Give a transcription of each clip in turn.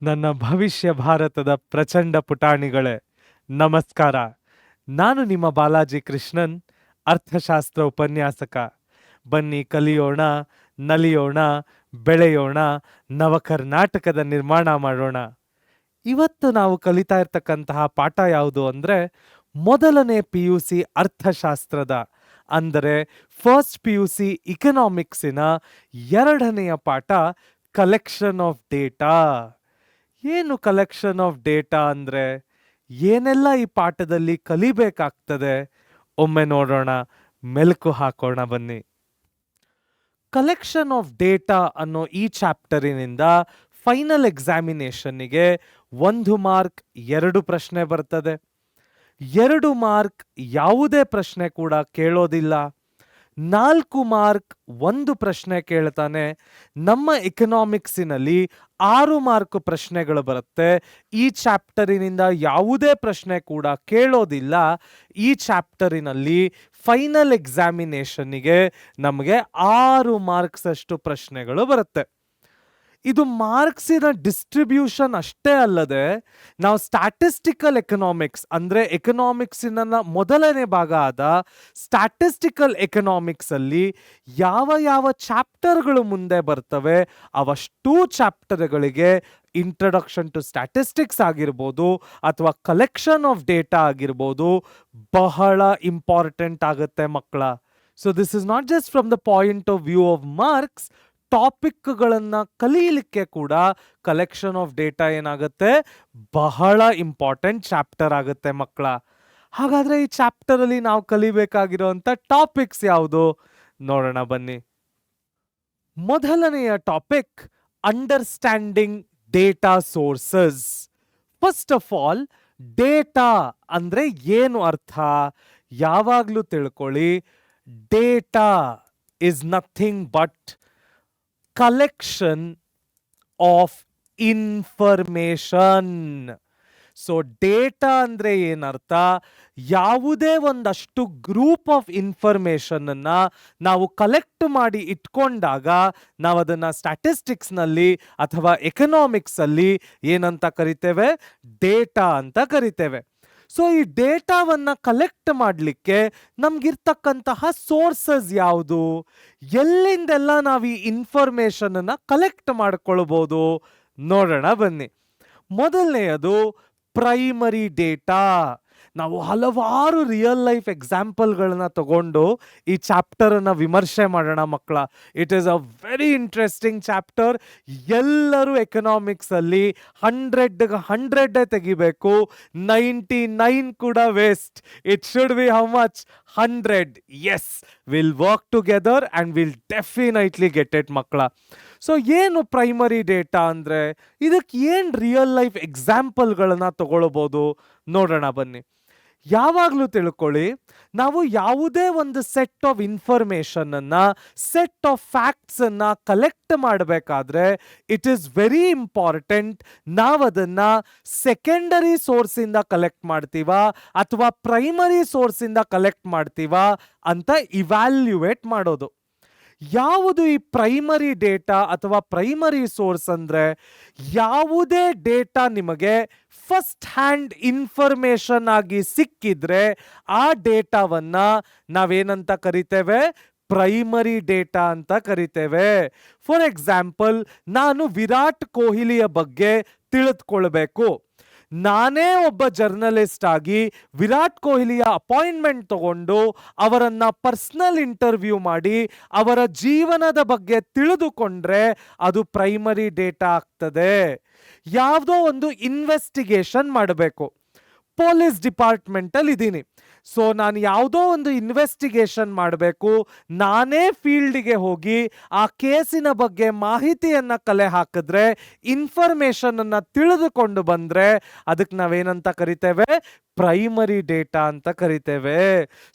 ನನ್ನ ಭವಿಷ್ಯ ಭಾರತದ ಪ್ರಚಂಡ ಪುಟಾಣಿಗಳೇ, ನಮಸ್ಕಾರ. ನಾನು ನಿಮ್ಮ ಬಾಲಾಜಿ ಕೃಷ್ಣನ್, ಅರ್ಥಶಾಸ್ತ್ರ ಉಪನ್ಯಾಸಕ. ಬನ್ನಿ ಕಲಿಯೋಣ, ನಲಿಯೋಣ, ಬೆಳೆಯೋಣ, ನವಕರ್ನಾಟಕದ ನಿರ್ಮಾಣ ಮಾಡೋಣ. ಇವತ್ತು ನಾವು ಕಲಿತಾ ಇರ್ತಕ್ಕಂತಹ ಪಾಠ ಯಾವುದು ಅಂದರೆ, ಮೊದಲನೇ PUC ಅರ್ಥಶಾಸ್ತ್ರದ ಅಂದರೆ ಫಸ್ಟ್ PUC ಇಕನಾಮಿಕ್ಸಿನ ಎರಡನೆಯ ಪಾಠ ಕಲೆಕ್ಷನ್ ಆಫ್ ಡೇಟಾ. ಏನು ಕಲೆಕ್ಷನ್ ಆಫ್ ಡೇಟಾ ಅಂದರೆ ಏನೆಲ್ಲ ಈ ಪಾಠದಲ್ಲಿ ಕಲಿಬೇಕಾಗ್ತದೆ ಒಮ್ಮೆ ನೋಡೋಣ, ಮೆಲುಕು ಹಾಕೋಣ ಬನ್ನಿ. ಕಲೆಕ್ಷನ್ ಆಫ್ ಡೇಟಾ ಅನ್ನೋ ಈ ಚಾಪ್ಟರಿನಿಂದ ಫೈನಲ್ ಎಕ್ಸಾಮಿನೇಷನ್ನಿಗೆ 1 ಮಾರ್ಕ್ 2 ಪ್ರಶ್ನೆ ಬರ್ತದೆ. 2 ಮಾರ್ಕ್ ಯಾವುದೇ ಪ್ರಶ್ನೆ ಕೂಡ ಕೇಳೋದಿಲ್ಲ. 4 ಮಾರ್ಕ್ 1 ಪ್ರಶ್ನೆ ಕೇಳ್ತಾನೆ. ನಮ್ಮ ಎಕನಾಮಿಕ್ಸಿನಲ್ಲಿ 6 ಮಾರ್ಕ್ ಪ್ರಶ್ನೆಗಳು ಬರುತ್ತೆ. ಈ ಚಾಪ್ಟರಿನಿಂದ ಯಾವುದೇ ಪ್ರಶ್ನೆ ಕೂಡ ಕೇಳೋದಿಲ್ಲ. ಈ ಚಾಪ್ಟರಿನಲ್ಲಿ ಫೈನಲ್ ಎಕ್ಸಾಮಿನೇಷನ್ನಿಗೆ ನಮಗೆ 6 ಮಾರ್ಕ್ಸ್ ಅಷ್ಟು ಪ್ರಶ್ನೆಗಳು ಬರುತ್ತೆ. ಇದು ಮಾರ್ಕ್ಸಿನ ಡಿಸ್ಟ್ರಿಬ್ಯೂಷನ್ ಅಷ್ಟೇ ಅಲ್ಲದೆ, ನಾವು ಸ್ಟ್ಯಾಟಿಸ್ಟಿಕಲ್ ಎಕನಾಮಿಕ್ಸ್ ಅಂದರೆ ಎಕನಾಮಿಕ್ಸಿನ ಮೊದಲನೇ ಭಾಗ ಆದ ಸ್ಟ್ಯಾಟಿಸ್ಟಿಕಲ್ ಎಕನಾಮಿಕ್ಸ್ ಅಲ್ಲಿ ಯಾವ ಯಾವ ಚಾಪ್ಟರ್ಗಳು ಮುಂದೆ ಬರ್ತವೆ ಅವಷ್ಟೂ ಚಾಪ್ಟರ್ಗಳಿಗೆ ಇಂಟ್ರಡಕ್ಷನ್ ಟು ಸ್ಟ್ಯಾಟಿಸ್ಟಿಕ್ಸ್ ಆಗಿರ್ಬೋದು ಅಥವಾ ಕಲೆಕ್ಷನ್ ಆಫ್ ಡೇಟಾ ಆಗಿರ್ಬೋದು ಬಹಳ ಇಂಪಾರ್ಟೆಂಟ್ ಆಗುತ್ತೆ ಮಕ್ಕಳ. So this is not just from the point of view of marks, ಟಾಪಿಕ್ಗಳನ್ನು ಕಲೀಲಿಕ್ಕೆ ಕೂಡ ಕಲೆಕ್ಷನ್ ಆಫ್ ಡೇಟಾ ಏನಾಗುತ್ತೆ, ಬಹಳ ಇಂಪಾರ್ಟೆಂಟ್ ಚಾಪ್ಟರ್ ಆಗುತ್ತೆ ಮಕ್ಕಳ. ಹಾಗಾದ್ರೆ ಈ ಚಾಪ್ಟರಲ್ಲಿ ನಾವು ಕಲಿಬೇಕಾಗಿರುವಂಥ ಟಾಪಿಕ್ಸ್ ಯಾವುದು ನೋಡೋಣ ಬನ್ನಿ. ಮೊದಲನೆಯ topic understanding data sources. First of all, data ಅಂದ್ರೆ ಏನು ಅರ್ಥ ಯಾವಾಗಲೂ ತಿಳ್ಕೊಳ್ಳಿ. Data is nothing but collection of information. So data ಅಂದರೆ ಏನರ್ಥ, ಯಾವುದೇ ಒಂದಷ್ಟು ಗ್ರೂಪ್ ಆಫ್ ಇನ್ಫಾರ್ಮೇಷನನ್ನು ನಾವು ಕಲೆಕ್ಟ್ ಮಾಡಿ ಇಟ್ಕೊಂಡಾಗ ನಾವು ಅದನ್ನು ಸ್ಟ್ಯಾಟಿಸ್ಟಿಕ್ಸ್ನಲ್ಲಿ ಅಥವಾ ಎಕನಾಮಿಕ್ಸಲ್ಲಿ ಏನಂತ ಕರಿತೇವೆ, ಡೇಟಾ ಅಂತ ಕರಿತೇವೆ. ಸೊ ಈ ಡೇಟಾವನ್ನು ಕಲೆಕ್ಟ್ ಮಾಡಲಿಕ್ಕೆ ನಮಗಿರ್ತಕ್ಕಂತಹ ಸೋರ್ಸಸ್ ಯಾವುದು, ಎಲ್ಲಿಂದೆಲ್ಲ ನಾವು ಈ ಇನ್ಫಾರ್ಮೇಷನನ್ನು ಕಲೆಕ್ಟ್ ಮಾಡ್ಕೊಳ್ಬೋದು ನೋಡೋಣ ಬನ್ನಿ. ಮೊದಲನೆಯದು ಪ್ರೈಮರಿ ಡೇಟಾ. ನಾವು ಹಲವಾರು ರಿಯಲ್ ಲೈಫ್ ಎಕ್ಸಾಂಪಲ್ಗಳನ್ನ ತಗೊಂಡು ಈ ಚಾಪ್ಟರನ್ನು ವಿಮರ್ಶೆ ಮಾಡೋಣ ಮಕ್ಕಳ. It is a very interesting chapter. ಎಲ್ಲರೂ ಎಕನಾಮಿಕ್ಸಲ್ಲಿ 100 ತೆಗಿಬೇಕು, 99 ಕೂಡ waste. It should be how much, 100. Yes, will work together and will definitely get it ಮಕ್ಕಳ. ಸೊ ಏನು ಪ್ರೈಮರಿ ಡೇಟಾ ಅಂದರೆ, ಇದಕ್ಕೆ ಏನು ರಿಯಲ್ ಲೈಫ್ ಎಕ್ಸಾಂಪಲ್ಗಳನ್ನ ತಗೊಳ್ಬೋದು ನೋಡೋಣ ಬನ್ನಿ. ಯಾವಾಗಲೂ ತಿಳ್ಕೊಳ್ಳಿ, ನಾವು ಯಾವುದೇ ಒಂದು ಸೆಟ್ ಆಫ್ ಇನ್ಫಾರ್ಮೇಷನನ್ನು, ಸೆಟ್ ಆಫ್ ಫ್ಯಾಕ್ಟ್ಸನ್ನು ಕಲೆಕ್ಟ್ ಮಾಡಬೇಕಾದ್ರೆ ಇಟ್ ಈಸ್ ವೆರಿ ಇಂಪಾರ್ಟೆಂಟ್ ನಾವು ಅದನ್ನು ಸೆಕೆಂಡರಿ ಸೋರ್ಸಿಂದ ಕಲೆಕ್ಟ್ ಮಾಡ್ತೀವಾ ಅಥವಾ ಪ್ರೈಮರಿ ಸೋರ್ಸಿಂದ ಕಲೆಕ್ಟ್ ಮಾಡ್ತೀವಾ ಅಂತ ಇವ್ಯಾಲ್ಯುವೇಟ್ ಮಾಡೋದು. ಯಾವುದು ಈ ಪ್ರೈಮರಿ ಡೇಟಾ ಅಥವಾ ಪ್ರೈಮರಿ ಸೋರ್ಸ್ ಅಂದರೆ, ಯಾವುದೇ ಡೇಟಾ ನಿಮಗೆ ಫಸ್ಟ್ ಹ್ಯಾಂಡ್ ಇನ್ಫಾರ್ಮೇಷನ್ ಆಗಿ ಸಿಕ್ಕಿದ್ರೆ ಆ ಡೇಟಾವನ್ನು ನಾವೇನಂತ ಕರಿತೇವೆ, ಪ್ರೈಮರಿ ಡೇಟಾ ಅಂತ ಕರಿತೇವೆ. ಫಾರ್ ಎಕ್ಸಾಂಪಲ್, ನಾನು ವಿರಾಟ್ ಕೊಹ್ಲಿಯ ಬಗ್ಗೆ ತಿಳಿದುಕೊಳ್ಬೇಕು. ನಾನೇ ಒಬ್ಬ ಜರ್ನಲಿಸ್ಟ್ ಆಗಿ ವಿರಾಟ್ ಕೊಹ್ಲಿಯ ಅಪಾಯಿಂಟ್ಮೆಂಟ್ ತಗೊಂಡು ಅವರನ್ನ ಪರ್ಸನಲ್ ಇಂಟರ್ವ್ಯೂ ಮಾಡಿ ಅವರ ಜೀವನದ ಬಗ್ಗೆ ತಿಳಿದುಕೊಂಡ್ರೆ ಅದು ಪ್ರೈಮರಿ ಡೇಟಾ ಆಗ್ತದೆ. ಯಾವುದೋ ಒಂದು ಇನ್ವೆಸ್ಟಿಗೇಷನ್ ಮಾಡಬೇಕು, ಪೊಲೀಸ್ ಡಿಪಾರ್ಟ್ಮೆಂಟಲ್ಲಿ ಇದ್ದೀನಿ, ಸೊ ನಾನು ಯಾವುದೋ ಒಂದು ಇನ್ವೆಸ್ಟಿಗೇಷನ್ ಮಾಡಬೇಕು, ನಾನೇ ಫೀಲ್ಡಿಗೆ ಹೋಗಿ ಆ ಕೇಸಿನ ಬಗ್ಗೆ ಮಾಹಿತಿಯನ್ನು ಕಲೆ ಹಾಕಿದ್ರೆ, ಇನ್ಫಾರ್ಮೇಷನನ್ನು ತಿಳಿದುಕೊಂಡು ಬಂದರೆ ಅದಕ್ಕೆ ನಾವೇನಂತ ಕರಿತೇವೆ, ಪ್ರೈಮರಿ ಡೇಟಾ ಅಂತ ಕರಿತೇವೆ.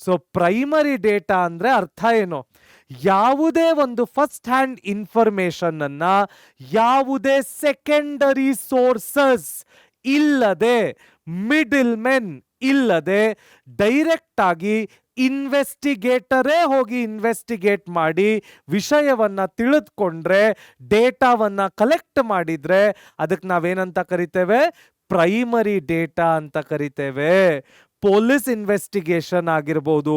ಸೊ ಪ್ರೈಮರಿ ಡೇಟಾ ಅಂದರೆ ಅರ್ಥ ಏನು, ಯಾವುದೇ ಒಂದು ಫಸ್ಟ್ ಹ್ಯಾಂಡ್ ಇನ್ಫಾರ್ಮೇಷನನ್ನು ಯಾವುದೇ ಸೆಕೆಂಡರಿ ಸೋರ್ಸಸ್ ಇಲ್ಲದೆ, ಮಿಡಲ್ ಮೆನ್ ಇಲ್ಲದೆ ಡೈರೆಕ್ಟ್ ಆಗಿ ಇನ್ವೆಸ್ಟಿಗೇಟರೇ ಹೋಗಿ ಇನ್ವೆಸ್ಟಿಗೇಟ್ ಮಾಡಿ ವಿಷಯವನ್ನ ತಿಳಿದುಕೊಂಡ್ರೆ, ಡೇಟಾವನ್ನ ಕಲೆಕ್ಟ್ ಮಾಡಿದ್ರೆ ಅದಕ್ಕೆ ನಾವೇನಂತ ಕರಿತೇವೆ? ಪ್ರೈಮರಿ ಡೇಟಾ ಅಂತ ಕರಿತೇವೆ. ಪೊಲೀಸ್ ಇನ್ವೆಸ್ಟಿಗೇಷನ್ ಆಗಿರ್ಬೋದು,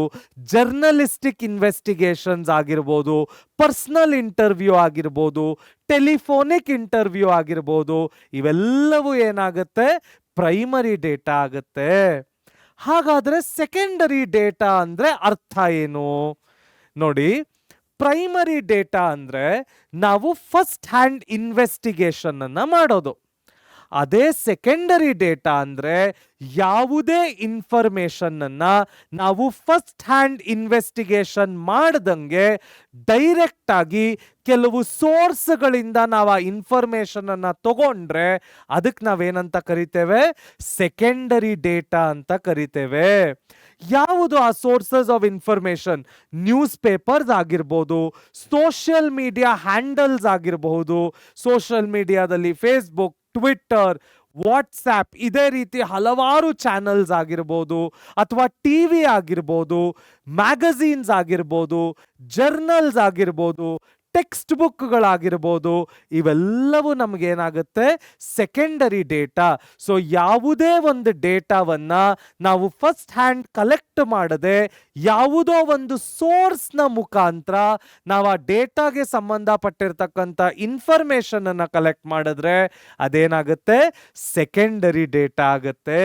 ಜರ್ನಲಿಸ್ಟಿಕ್ ಇನ್ವೆಸ್ಟಿಗೇಷನ್ಸ್ ಆಗಿರ್ಬೋದು, ಪರ್ಸನಲ್ ಇಂಟರ್ವ್ಯೂ ಆಗಿರ್ಬೋದು, ಟೆಲಿಫೋನಿಕ್ ಇಂಟರ್ವ್ಯೂ ಆಗಿರ್ಬೋದು, ಇವೆಲ್ಲವೂ ಏನಾಗುತ್ತೆ? ಪ್ರೈಮರಿ ಡೇಟಾ ಆಗುತ್ತೆ. ಹಾಗಾದ್ರೆ ಸೆಕೆಂಡರಿ ಡೇಟಾ ಅಂದ್ರೆ ಅರ್ಥ ಏನು ನೋಡಿ. ಪ್ರೈಮರಿ ಡೇಟಾ ಅಂದ್ರೆ ನಾವು ಫಸ್ಟ್ ಹ್ಯಾಂಡ್ ಇನ್ವೆಸ್ಟಿಗೇಷನ್ ಅನ್ನ ಮಾಡೋದು. ಅದೇ ಸೆಕೆಂಡರಿ ಡೇಟಾ ಅಂದ್ರೆ ಯಾವುದೇ ಇನ್ಫಾರ್ಮೇಶನ್ ಅನ್ನ ನಾವು ಫಸ್ಟ್ ಹ್ಯಾಂಡ್ ಇನ್ವೆಸ್ಟಿಗೇಷನ್ ಮಾಡದಂಗೆ ಡೈರೆಕ್ಟ್ ಆಗಿ ಕೆಲವು ಸೋರ್ಸ್ಗಳಿಂದ ನಾವು ಆ ಇನ್ಫಾರ್ಮೇಶನ್ ಅನ್ನ ತಗೊಂಡ್ರೆ ಅದಕ್ಕೆ ನಾವೇನಂತ ಕರಿತೇವೆ? ಸೆಕೆಂಡರಿ ಡೇಟಾ ಅಂತ ಕರಿತೇವೆ. ಯಾವುದು ಆ sources of information? News papers ಆಗಿರ್ಬೋದು, ಸೋಷಿಯಲ್ ಮೀಡಿಯಾ ಹ್ಯಾಂಡಲ್ಸ್ ಆಗಿರಬಹುದು, ಸೋಷಿಯಲ್ ಮೀಡಿಯಾದಲ್ಲಿ ಫೇಸ್ಬುಕ್, ಟ್ವಿಟ್ಟರ್, ವಾಟ್ಸ್ಆ್ಯಪ್, ಇದೇ ರೀತಿ ಹಲವಾರು ಚಾನಲ್ಸ್ ಆಗಿರ್ಬೋದು, ಅಥವಾ ಟಿವಿ ಆಗಿರ್ಬೋದು, ಮ್ಯಾಗಝೀನ್ಸ್ ಆಗಿರ್ಬೋದು, ಜರ್ನಲ್ಸ್ ಆಗಿರ್ಬೋದು, ಟೆಕ್ಸ್ಟ್ ಬುಕ್ಗಳಾಗಿರ್ಬೋದು, ಇವೆಲ್ಲವೂ ನಮಗೇನಾಗುತ್ತೆ? Secondary data. ಸೊ ಯಾವುದೇ ಒಂದು ಡೇಟಾವನ್ನ ನಾವು ಫಸ್ಟ್ ಹ್ಯಾಂಡ್ ಕಲೆಕ್ಟ್ ಮಾಡದೆ ಯಾವುದೋ ಒಂದು ಸೋರ್ಸ್ನ ಮುಖಾಂತರ ನಾವು ಆ ಡೇಟಾಗೆ ಸಂಬಂಧಪಟ್ಟಿರ್ತಕ್ಕಂಥ ಇನ್ಫಾರ್ಮೇಶನ್ ಅನ್ನ ಕಲೆಕ್ಟ್ ಮಾಡಿದ್ರೆ ಅದೇನಾಗುತ್ತೆ? ಸೆಕೆಂಡರಿ ಡೇಟಾ ಆಗುತ್ತೆ.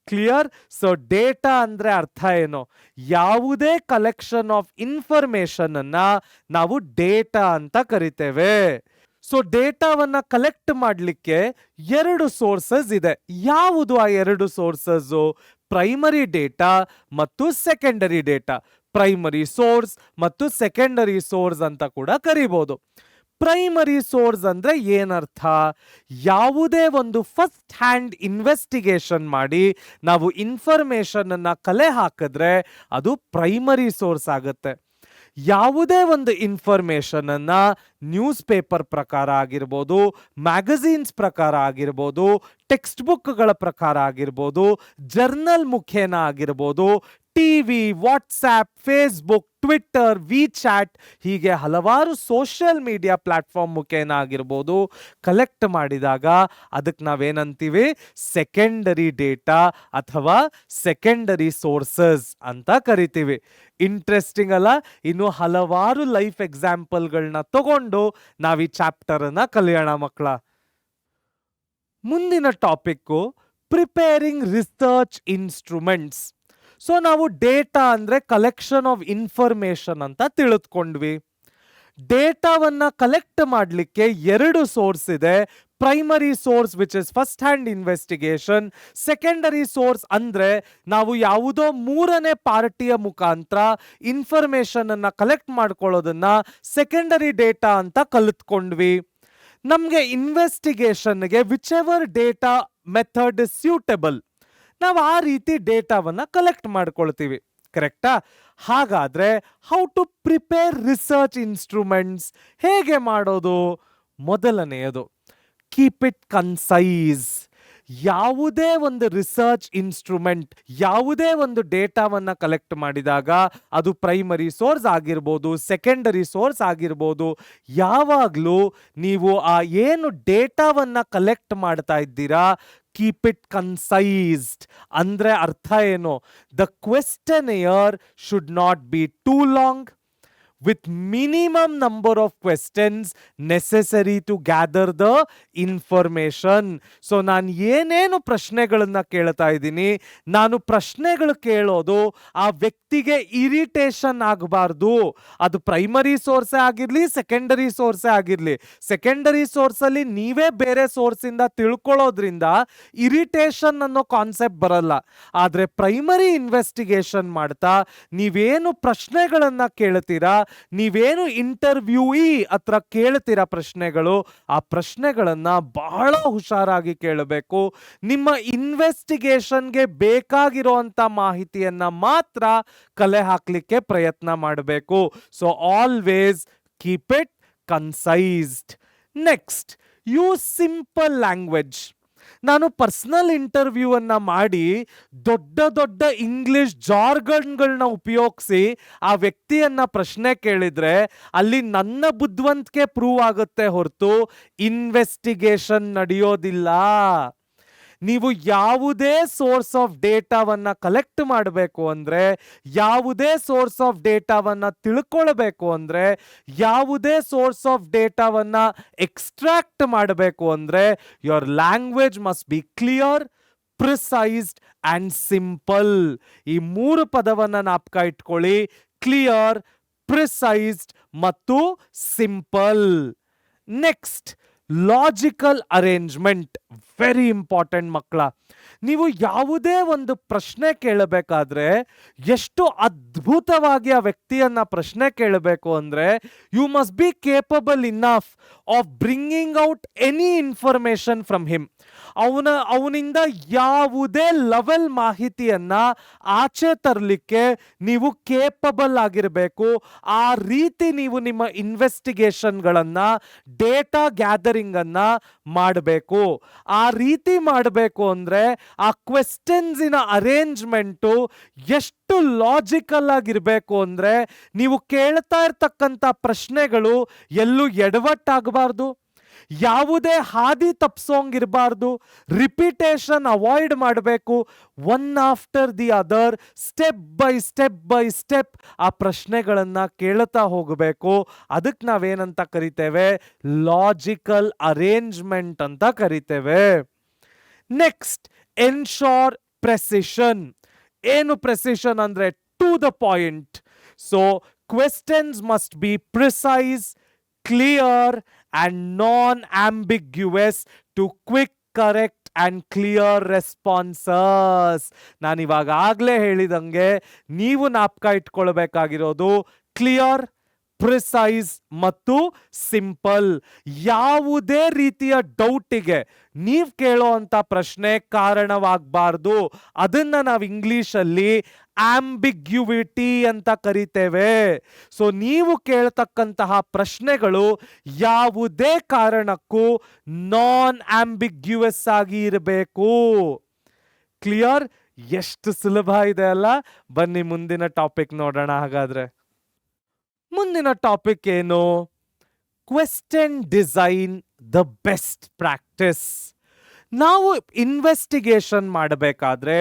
ಕ್ಲಿಯರ್? ಸೊ ಡೇಟಾ ಅಂದ್ರೆ ಅರ್ಥ ಏನು? ಯಾವುದೇ ಕಲೆಕ್ಷನ್ ಆಫ್ ಇನ್ಫಾರ್ಮೇಶನ್ ಅನ್ನ ನಾವು ಡೇಟಾ ಅಂತ ಕರಿತೇವೆ. ಸೊ ಡೇಟಾವನ್ನ ಕಲೆಕ್ಟ್ ಮಾಡಲಿಕ್ಕೆ ಎರಡು ಸೋರ್ಸಸ್ ಇದೆ. ಯಾವುದು ಆ ಎರಡು ಸೋರ್ಸಸ್? ಪ್ರೈಮರಿ ಡೇಟಾ ಮತ್ತು ಸೆಕೆಂಡರಿ ಡೇಟಾ. ಪ್ರೈಮರಿ ಸೋರ್ಸ್ ಮತ್ತು ಸೆಕೆಂಡರಿ ಸೋರ್ಸ್ ಅಂತ ಕೂಡ ಕರಿಬಹುದು. ಪ್ರೈಮರಿ ಸೋರ್ಸ್ ಅಂದ್ರೆ ಏನರ್ಥ? ಯಾವುದೇ ಒಂದು ಫಸ್ಟ್ ಹ್ಯಾಂಡ್ ಇನ್ವೆಸ್ಟಿಗೇಷನ್ ಮಾಡಿ ನಾವು ಇನ್ಫಾರ್ಮೇಶನ್ ಅನ್ನ ಕಲೆ ಹಾಕಿದ್ರೆ ಅದು ಪ್ರೈಮರಿ ಸೋರ್ಸ್ ಆಗುತ್ತೆ. ಯಾವುದೇ ಒಂದು ಇನ್ಫಾರ್ಮೇಶನ್ ಅನ್ನ ನ್ಯೂಸ್ ಪೇಪರ್ ಪ್ರಕಾರ ಆಗಿರ್ಬೋದು, ಮ್ಯಾಗಝೀನ್ಸ್ ಪ್ರಕಾರ ಆಗಿರ್ಬೋದು, ಟೆಕ್ಸ್ಟ್ ಬುಕ್ಗಳ ಪ್ರಕಾರ ಆಗಿರ್ಬೋದು, ಜರ್ನಲ್ ಮುಖೇನ ಆಗಿರ್ಬೋದು, ಟಿವಿ, ವಾಟ್ಸ್ಆ್ಯಪ್, ಫೇಸ್ಬುಕ್, ಟ್ವಿಟ್ಟರ್, ವಿಚಾಟ್, ಹೀಗೆ ಹಲವಾರು ಸೋಷಿಯಲ್ ಮೀಡಿಯಾ ಪ್ಲಾಟ್ಫಾರ್ಮ್ ಮುಖೇನ ಆಗಿರ್ಬೋದು ಕಲೆಕ್ಟ್ ಮಾಡಿದಾಗ ಅದಕ್ಕೆ ನಾವೇನಂತೀವಿ? ಸೆಕೆಂಡರಿ ಡೇಟಾ ಅಥವಾ ಸೆಕೆಂಡರಿ ಸೋರ್ಸಸ್ ಅಂತ ಕರಿತೀವಿ. ಇಂಟ್ರೆಸ್ಟಿಂಗ್ ಅಲ್ಲ? ಇನ್ನು ಹಲವಾರು ಲೈಫ್ ಎಕ್ಸಾಂಪಲ್ಗಳನ್ನ ತಗೊಂಡು ನಾವು ಈ ಚಾಪ್ಟರ್ ಅನ್ನ ಕಲಿಯೋಣ ಮಕ್ಕಳ. ಮುಂದಿನ topic preparing research instruments. So ನಾವು ಡೇಟಾ ಅಂದ್ರೆ ಕಲೆಕ್ಷನ್ ಆಫ್ ಇನ್ಫಾರ್ಮೇಶನ್ ಅಂತ ತಿಳಿದುಕೊಂಡ್ವಿ. ಡೇಟಾವನ್ನ ಕಲೆಕ್ಟ್ ಮಾಡಲಿಕ್ಕೆ ಎರಡು ಸೋರ್ಸ್ ಇದೆ. Primary source which is first hand investigation. Secondary source ಅಂದ್ರೆ ನಾವು ಯಾವುದೋ ಮೂರನೇ ಪಾರ್ಟಿಯ ಮುಖಾಂತರ ಇನ್ಫಾರ್ಮೇಶನ್ ಅನ್ನ ಕಲೆಕ್ಟ್ ಮಾಡ್ಕೊಳ್ಳೋದನ್ನ ಸೆಕೆಂಡರಿ ಡೇಟಾ ಅಂತ ಕಲಿತ್ಕೊಂಡ್ವಿ. ನಮ್ಗೆ ಇನ್ವೆಸ್ಟಿಗೇಷನ್ಗೆ whichever data method is suitable, ನಾವು ಆ ರೀತಿ ಡೇಟಾವನ್ನ ಕಲೆಕ್ಟ್ ಮಾಡ್ಕೊಳ್ತೀವಿ. ಕರೆಕ್ಟಾ? ಹಾಗಾದ್ರೆ how to prepare research instruments ಹೇಗೆ ಮಾಡೋದು? ಮೊದಲನೆಯದು, ಕೀಪ್ ಇಟ್ ಕನ್ಸೈಸ್. ಯಾವುದೇ ಒಂದು ರಿಸರ್ಚ್ ಇನ್ಸ್ಟ್ರೂಮೆಂಟ್, ಯಾವುದೇ ಒಂದು ಡೇಟಾವನ್ನ ಕಲೆಕ್ಟ್ ಮಾಡಿದಾಗ ಅದು ಪ್ರೈಮರಿ ಸೋರ್ಸ್ ಆಗಿರ್ಬೋದು, ಸೆಕೆಂಡರಿ ಸೋರ್ಸ್ ಆಗಿರ್ಬೋದು, ಯಾವಾಗಲೂ ನೀವು ಆ ಏನು ಡೇಟಾವನ್ನ ಕಲೆಕ್ಟ್ ಮಾಡ್ತಾ ಇದ್ದೀರಾ ಕೀಪ್ ಇಟ್ ಕನ್ಸೈಸ್ಡ್ ಅಂದ್ರೆ ಅರ್ಥ ಏನು? The questionnaire should not be too long with minimum number of questions necessary to gather the information. So ನಾನು ಏನೇನು ಪ್ರಶ್ನೆಗಳನ್ನ ಕೇಳ್ತಾ ಇದ್ದೀನಿ, ನಾನು ಪ್ರಶ್ನೆಗಳು ಕೇಳೋದು ಆ ವ್ಯಕ್ತಿಗೆ ಇರಿಟೇಷನ್ ಆಗಬಾರ್ದು. ಅದು ಪ್ರೈಮರಿ ಸೋರ್ಸೇ ಆಗಿರ್ಲಿ, ಸೆಕೆಂಡರಿ ಸೋರ್ಸೇ ಆಗಿರ್ಲಿ. ಸೆಕೆಂಡರಿ ಸೋರ್ಸಲ್ಲಿ ನೀವೇ ಬೇರೆ ಸೋರ್ಸಿಂದ ತಿಳ್ಕೊಳ್ಳೋದ್ರಿಂದ ಇರಿಟೇಷನ್ ಅನ್ನೋ ಕಾನ್ಸೆಪ್ಟ್ ಬರಲ್ಲ. ಆದರೆ ಪ್ರೈಮರಿ ಇನ್ವೆಸ್ಟಿಗೇಷನ್ ಮಾಡ್ತಾ ನೀವೇನು ಪ್ರಶ್ನೆಗಳನ್ನ ಕೇಳ್ತೀರಾ, ನೀವೇನು ಇಂಟರ್ವ್ಯೂಯಿ ಹತ್ರ ಕೇಳ್ತೀರಾ ಪ್ರಶ್ನೆಗಳು, ಆ ಪ್ರಶ್ನೆಗಳನ್ನ ಬಹಳ ಹುಷಾರಾಗಿ ಕೇಳಬೇಕು. ನಿಮ್ಮ ಇನ್ವೆಸ್ಟಿಗೇಷನ್ಗೆ ಬೇಕಾಗಿರುವಂತ ಮಾಹಿತಿಯನ್ನ ಮಾತ್ರ ಕಲೆ ಹಾಕ್ಲಿಕ್ಕೆ ಪ್ರಯತ್ನ ಮಾಡಬೇಕು. So always keep it concised. Next, use simple language. ನಾನು ಪರ್ಸನಲ್ ಇಂಟರ್ವ್ಯೂವನ್ನು ಮಾಡಿ ದೊಡ್ಡ ದೊಡ್ಡ ಇಂಗ್ಲಿಷ್ ಜಾರ್ಗನ್ಗಳನ್ನ ಉಪಯೋಗಿಸಿ ಆ ವ್ಯಕ್ತಿಯನ್ನ ಪ್ರಶ್ನೆ ಕೇಳಿದ್ರೆ ಅಲ್ಲಿ ನನ್ನ ಬುದ್ಧಿವಂತಿಕೆ ಪ್ರೂವ್ ಆಗುತ್ತೆ ಹೊರತು ಇನ್ವೆಸ್ಟಿಗೇಷನ್ ನಡೆಯೋದಿಲ್ಲ. ನೀವು ಯಾವುದೇ ಸೋರ್ಸ್ ಆಫ್ ಡೇಟಾವನ್ನ ಕಲೆಕ್ಟ್ ಮಾಡಬೇಕು ಅಂದರೆ, ಯಾವುದೇ ಸೋರ್ಸ್ ಆಫ್ ಡೇಟಾವನ್ನ ತಿಳ್ಕೊಳ್ಬೇಕು ಅಂದರೆ, ಯಾವುದೇ ಸೋರ್ಸ್ ಆಫ್ ಡೇಟಾವನ್ನ ಎಕ್ಸ್ಟ್ರಾಕ್ಟ್ ಮಾಡಬೇಕು ಅಂದರೆ, your language must be clear, precised and simple. ಈ 3 ಪದವನ್ನು ಜ್ಞಾಪಕ ಇಟ್ಕೊಳ್ಳಿ: ಕ್ಲಿಯರ್, ಪ್ರಿಸೈಸ್ಡ್ ಮತ್ತು simple. Next, logical arrangement, very important ಮಕ್ಕಳ. ನೀವು ಯಾವುದೇ ಒಂದು ಪ್ರಶ್ನೆ ಕೇಳಬೇಕಾದ್ರೆ ಎಷ್ಟು ಅದ್ಭುತವಾಗಿ ಆ ವ್ಯಕ್ತಿಯನ್ನ ಪ್ರಶ್ನೆ ಕೇಳಬೇಕು ಅಂದ್ರೆ, you must be capable enough of bringing out any information from him. ಅವನಿಂದ ಯಾವುದೇ ಲೆವೆಲ್ ಮಾಹಿತಿಯನ್ನ ಆಚೆ ತರಲಿಕ್ಕೆ ನೀವು ಕೇಪಬಲ್ ಆಗಿರಬೇಕು. ಆ ರೀತಿ ನೀವು ನಿಮ್ಮ ಇನ್ವೆಸ್ಟಿಗೇಷನ್ಗಳನ್ನ, ಡೇಟಾ ಗ್ಯಾದರಿಂಗ್ ಅನ್ನ ಮಾಡಬೇಕು. ಆ ರೀತಿ ಮಾಡಬೇಕು ಅಂದ್ರೆ ಆ ಕ್ವೆಶ್ಚನ್ಸಿನ ಅರೇಂಜ್ಮೆಂಟು ಎಷ್ಟು ಲಾಜಿಕಲ್ ಆಗಿರಬೇಕು ಅಂದ್ರೆ, ನೀವು ಕೇಳ್ತಾ ಇರ್ತಕ್ಕಂಥ ಪ್ರಶ್ನೆಗಳು ಎಲ್ಲೂ ಎಡವಟ್ಟಾಗಬಾರ್ದು, ಯಾವುದೇ ಹಾದಿ ತಪ್ಪಿಸೋಂಗಿರಬಾರ್ದು, ರಿಪಿಟೇಷನ್ ಅವಾಯ್ಡ್ ಮಾಡಬೇಕು. One after the other, step by step ಆ ಪ್ರಶ್ನೆಗಳನ್ನು ಕೇಳ್ತಾ ಹೋಗಬೇಕು. ಅದಕ್ಕೆ ನಾವೇನಂತ ಕರಿತೇವೆ? ಲಾಜಿಕಲ್ ಅರೇಂಜ್ಮೆಂಟ್ ಅಂತ ಕರಿತೇವೆ. Next, ensure precision. ಏನು ಪ್ರೆಸಿಷನ್ ಅಂದ್ರೆ to the point. So questions must be precise, clear and non-ambiguous to quick, correct and clear responses. ನಾನು ಇವಾಗಲೇ ಹೇಳಿದಂಗೆ ನೀವು ಜ್ಞಾಪಕ ಇಟ್ಕೊಳ್ಬೇಕಾಗಿರೋದು ಕ್ಲಿಯರ್, ಪ್ರಿಸೈಸ್ ಮತ್ತು ಸಿಂಪಲ್. ಯಾವುದೇ ರೀತಿಯ ಡೌಟಿಗೆ ನೀವು ಕೇಳೋ ಅಂತ ಪ್ರಶ್ನೆ ಕಾರಣವಾಗಬಾರ್ದು. ಅದನ್ನ ನಾವು ಇಂಗ್ಲಿಷಲ್ಲಿ ಆಂಬಿಗ್ಯುವಿಟಿ ಅಂತ ಕರಿತೇವೆ. ಸೊ ನೀವು ಕೇಳ್ತಕ್ಕಂತಹ ಪ್ರಶ್ನೆಗಳು ಯಾವುದೇ ಕಾರಣಕ್ಕೂ ನಾನ್ ಆಂಬಿಗ್ಯುವಸ್ ಆಗಿ ಇರಬೇಕು. ಕ್ಲಿಯರ್? ಎಷ್ಟು ಸುಲಭ ಇದೆ ಅಲ್ಲ? ಬನ್ನಿ ಮುಂದಿನ ಟಾಪಿಕ್ ನೋಡೋಣ. ಹಾಗಾದ್ರೆ ಮುಂದಿನ ಟಾಪಿಕ್ ಏನು? Question design the best practice. ನಾವು ಇನ್ವೆಸ್ಟಿಗೇಷನ್ ಮಾಡಬೇಕಾದ್ರೆ,